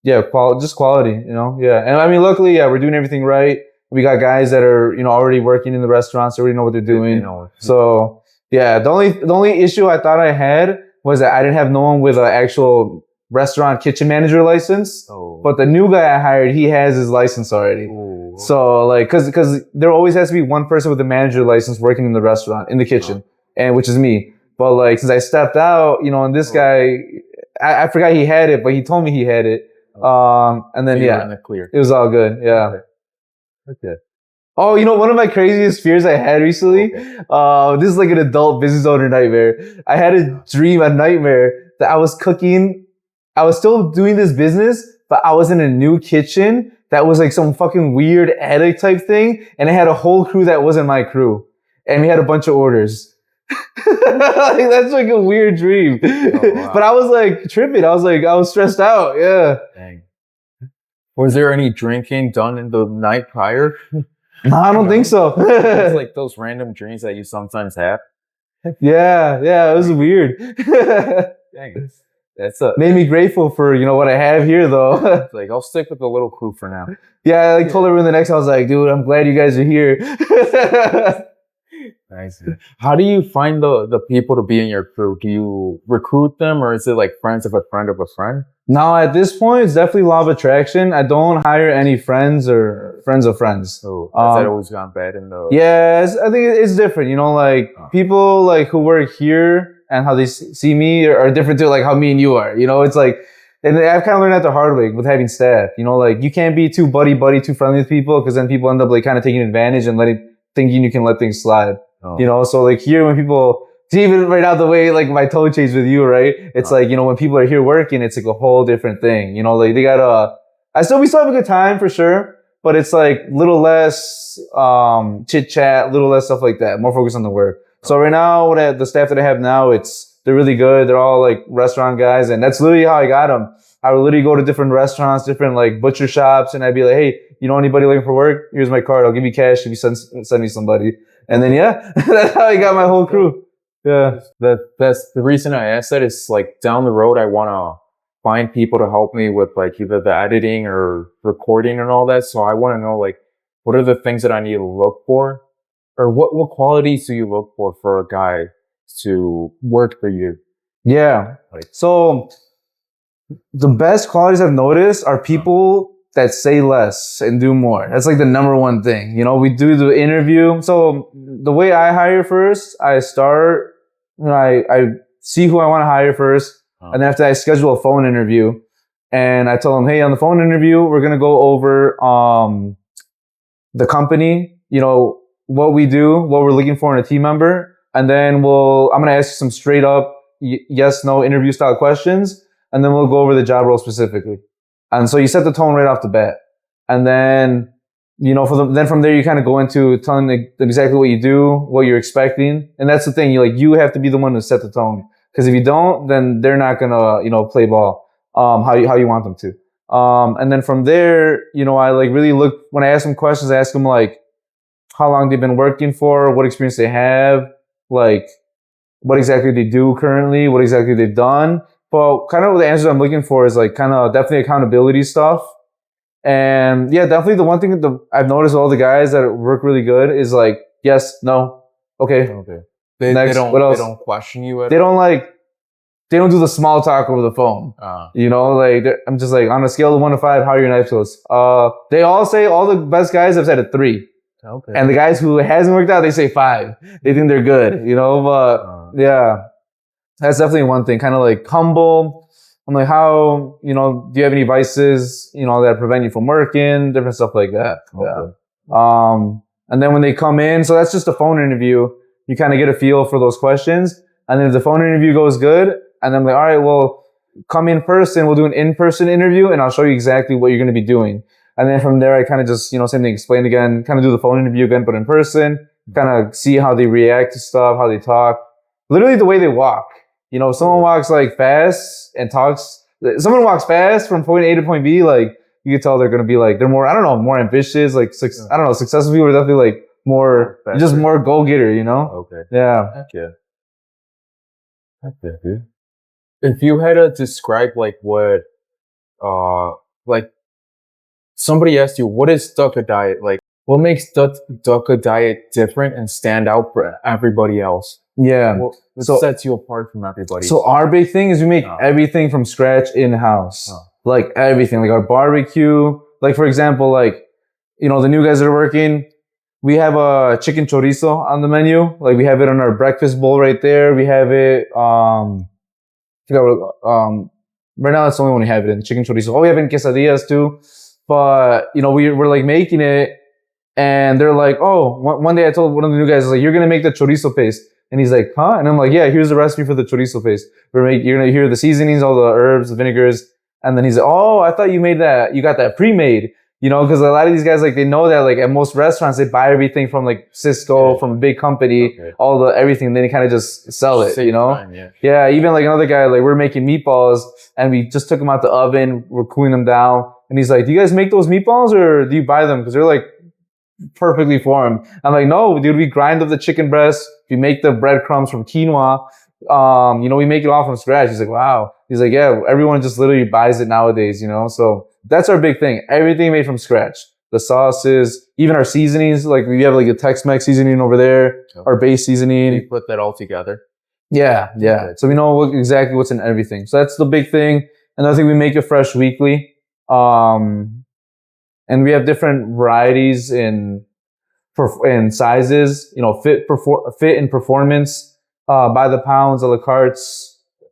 Yeah, just quality, you know? Yeah. And I mean, luckily, we're doing everything right. We got guys that are, you know, already working in the restaurants, already know what they're doing. So yeah, the only issue I thought I had was that I didn't have no one with an actual restaurant kitchen manager license. But the new guy I hired, he has his license already. So like, cause there always has to be one person with a manager license working in the restaurant, in the kitchen, and which is me. But like, since I stepped out, you know, and this guy, I forgot he had it, but he told me he had it. And then, in the clear. it was all good. Yeah. Okay. Oh, you know, one of my craziest fears I had recently, this is like an adult business owner nightmare. I had a nightmare that I was cooking. I was still doing this business, but I was in a new kitchen that was like some fucking weird attic type thing. And I had a whole crew that wasn't my crew. And we had a bunch of orders. Like, that's like a weird dream. Wow. But I was like tripping. I was stressed out. Yeah. Dang. Was there any drinking done in the night prior? No, I don't think so. It's like those random dreams that you sometimes have. Yeah, it was weird. Dang. Made me grateful for, you know, what I have here though. Like, I'll stick with the little crew for now. Yeah, I like told everyone the next, I was like, dude, I'm glad you guys are here. Nice. How do you find the people to be in your crew? Do you recruit them or is it like friends of a friend of a friend? No, at this point, it's definitely law of attraction. I don't hire any friends or friends of friends. So has that always gone bad in the... Yeah, I think it's different. You know, like people like who work here and how they see me are different to like how me and you are. You know, it's like, and I've kind of learned that the hard way with having staff. You know, like you can't be too buddy, too friendly with people because then people end up like kind of taking advantage and thinking you can let things slide. You know, so like here when people, even right out the way, like my tone changed with you, right? It's like, you know, when people are here working, it's like a whole different thing. You know, like they got we still have a good time for sure, but it's like little less chit chat, little less stuff like that, more focused on the work. So right now, the staff that I have now, they're really good. They're all like restaurant guys, and that's literally how I got them. I would literally go to different restaurants, different like butcher shops, and I'd be like, hey, you know anybody looking for work? Here's my card. I'll give you cash if you send me somebody. And then yeah, that's how I got my whole crew. Yeah. That's the reason I asked that is like down the road, I want to find people to help me with like either the editing or recording and all that. So I want to know like, what are the things that I need to look for, or what qualities do you look for a guy to work for you? Yeah. So the best qualities I've noticed are people that say less and do more. That's like the number one thing. You know, we do the interview. So the way I hire first, I start, you know, I see who I want to hire first. And then after I schedule a phone interview and I tell them, hey, on the phone interview, we're going to go over the company, you know, what we do, what we're looking for in a team member. And then I'm going to ask you some straight up yes, no interview style questions. And then we'll go over the job role specifically. And so you set the tone right off the bat. And then, you know, then from there, you kind of go into telling exactly what you do, what you're expecting. And that's the thing. You have to be the one to set the tone. Because if you don't, then they're not going to, you know, play ball, how you want them to. And then from there, you know, I like really look, when I ask them questions, I ask them like how long they've been working for, what experience they have, like what exactly they do currently, what exactly they've done. But kind of the answers I'm looking for is like kind of definitely accountability stuff. And yeah, definitely the one thing that I've noticed all the guys that work really good is like, yes, no, okay. They don't question you at all? They don't do the small talk over the phone. You know, like I'm just like, on a scale of 1 to 5, how are your knife skills? They all say, all the best guys have said a 3. Okay. And the guys who hasn't worked out, they say 5. They think they're good, you know, but yeah, that's definitely one thing. Kind of like humble. I'm like, how, you know, do you have any vices, you know, that prevent you from working? Different stuff like that. Okay. Yeah. And then when they come in, so that's just a phone interview. You kind of get a feel for those questions. And then if the phone interview goes good, and I'm like, all right, well, come in person. We'll do an in-person interview, and I'll show you exactly what you're going to be doing. And then from there, I kind of just, you know, same thing, explain again, kind of do the phone interview again, but in person, kind of see how they react to stuff, how they talk. Literally the way they walk. You know, if someone walks like fast and someone walks fast from point A to point B, like you can tell they're going to be like, they're more, I don't know, more ambitious, like, I don't know, successful people are definitely like more, just more go-getter, you know? Okay. Yeah. Heck yeah. Heck yeah, dude. If you had to describe like what, like somebody asked you, what is Dukkha diet? Like what makes Dukkha diet different and stand out for everybody else? Yeah. What sets you apart from everybody? So our big thing is we make everything from scratch in-house. Like everything, like our barbecue. Like for example, like, you know, the new guys that are working, we have a chicken chorizo on the menu. Like we have it on our breakfast bowl right there. We have it, right now that's the only one we have it in, chicken chorizo. Oh, we have it in quesadillas too. But, you know, we're like making it and they're like, oh, one day I told one of the new guys, I was like, you're going to make the chorizo paste. And he's like, huh? And I'm like, yeah, here's the recipe for the chorizo paste. You're going to hear the seasonings, all the herbs, the vinegars. And then he's like, oh, I thought you got that pre-made. You know, because a lot of these guys, like, they know that, like, at most restaurants, they buy everything from, like, Cisco, from a big company, everything, and then they kind of just sell it, you know? Yeah, even, like, another guy, like, we're making meatballs, and we just took them out the oven, we're cooling them down, and he's like, do you guys make those meatballs, or do you buy them? Because they're, like, perfectly formed. I'm like, no, dude, we grind up the chicken breast, we make the breadcrumbs from quinoa, you know, we make it all from scratch. He's like, wow. He's like, yeah, everyone just literally buys it nowadays, you know? So that's our big thing. Everything made from scratch. The sauces, even our seasonings, like we have like a Tex-Mex seasoning over there, our base seasoning. You put that all together? Yeah, yeah. So we know exactly what's in everything. So that's the big thing. Another thing, we make it fresh weekly. And we have different varieties in sizes, you know, fit and performance, by the pounds, a la cartes.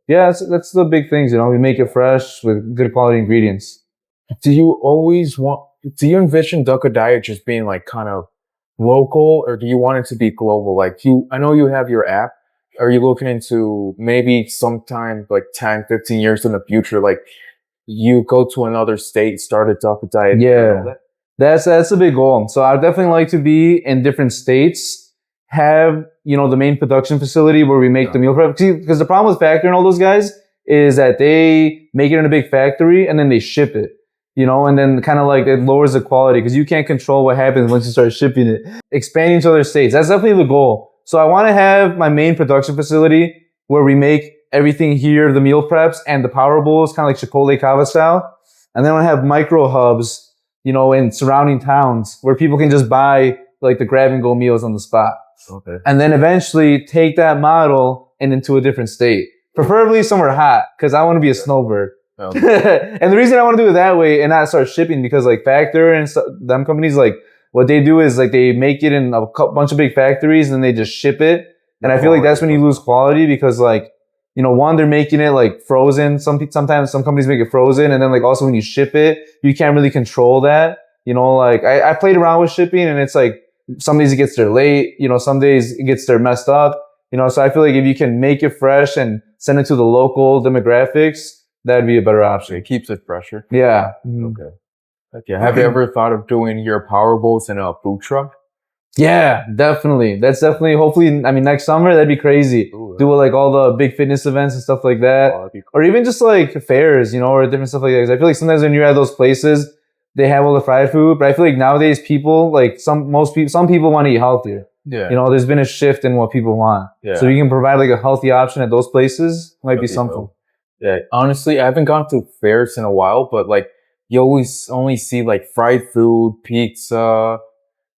Yeah, that's the big things, you know, we make it fresh with good quality ingredients. Do you envision Dukkha diet just being like kind of local, or do you want it to be global? Like I know you have your app. Are you looking into maybe sometime like 10, 15 years in the future, like you go to another state, start a Dukkha diet? Yeah, that's a big goal. So I'd definitely like to be in different states, have, you know, the main production facility where we make the meal prep. Because the problem with Factor and all those guys is that they make it in a big factory and then they ship it, you know, and then kind of like it lowers the quality because you can't control what happens once you start shipping it. Expanding to other states, that's definitely the goal. So I want to have my main production facility where we make everything here, the meal preps and the power bowls, kind of like Chipotle Cava style. And then I have micro hubs, you know, in surrounding towns where people can just buy like the grab and go meals on the spot. Okay. And then eventually take that model and into a different state, preferably somewhere hot, because I want to be a snowbird. Okay. And the reason I want to do it that way and not start shipping, because like Factor and them companies, like what they do is like they make it in a bunch of big factories and they just ship it. And I feel like that's when you lose quality because like, you know, one, they're making it like frozen. Sometimes some companies make it frozen. And then like also when you ship it, you can't really control that. You know, like I played around with shipping and it's like some days it gets there late, you know, some days it gets there messed up, you know, so I feel like if you can make it fresh and send it to the local demographics, that'd be a better option. It keeps it fresher. Yeah. Okay. Okay. Have you ever thought of doing your power bowls in a food truck? Yeah, definitely. That's definitely, hopefully, I mean, next summer, that'd be crazy. Ooh, Do like all the big fitness events and stuff like that. that'd be cool. Or even just like fairs, you know, or different stuff like that. 'Cause I feel like sometimes when you're at those places, they have all the fried food, but I feel like nowadays people, like some people want to eat healthier. Yeah. You know, there's been a shift in what people want. Yeah. So you can provide like a healthy option at those places, might be That'd be something. dope. Yeah. Honestly, I haven't gone to fairs in a while, but like you always only see like fried food, pizza,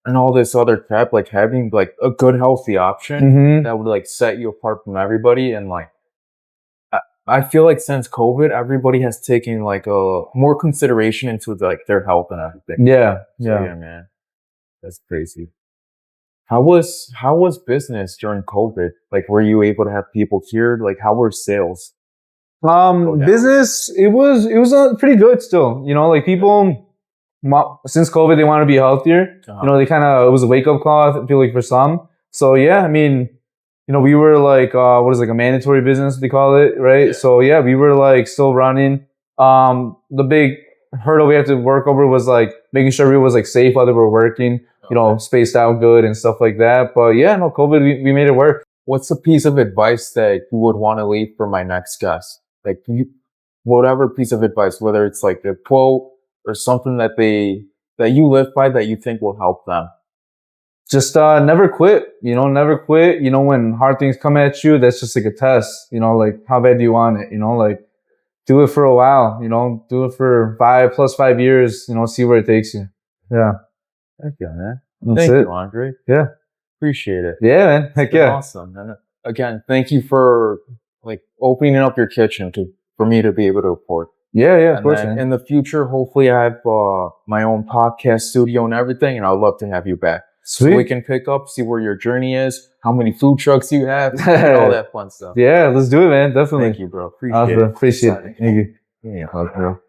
and all this other crap. Like having like a good healthy option Mm-hmm. that would like set you apart from everybody. And like I feel like since COVID, everybody has taken like a more consideration into like their health and everything. Yeah. So, Yeah. yeah, man. That's crazy. How was business during COVID? Like, were you able to have people here? Like, how were sales? down. Business, it was pretty good still. You know, like people, since COVID, they want to be healthier. Uh-huh. You know, they it was a wake up call, I feel like, for some. So yeah, I mean, you know, we were like, what is like a mandatory business, they call it, right? Yeah. So yeah, we were like still running. The big hurdle we had to work over was like making sure we was like safe while they were working, you know, spaced out good and stuff like that. But yeah, no, COVID, we made it work. What's a piece of advice that you would want to leave for my next guest? Like, whatever piece of advice, whether it's like a quote or something that you live by that you think will help them. Just never quit, you know, never quit. You know, when hard things come at you, that's just like a test, you know, like how bad do you want it, you know, like do it for a while, you know, do it for 5 years, you know, see where it takes you. Yeah. Thank you, man. That's Thank it. you, Andre. Yeah. Appreciate it. Yeah, man. Heck It's been yeah. awesome. And again, thank you for like opening up your kitchen for me to be able to report. Yeah, yeah, of And course, then man. in the future, hopefully I have my own podcast studio and everything, and I'd love to have you back. So we Sweet. can pick up, see where your journey is, how many food trucks you have, and all that fun stuff. Yeah, let's do it, man. Definitely. Thank you, bro. Appreciate Awesome. it. Appreciate it. Thank you. Yeah, bro.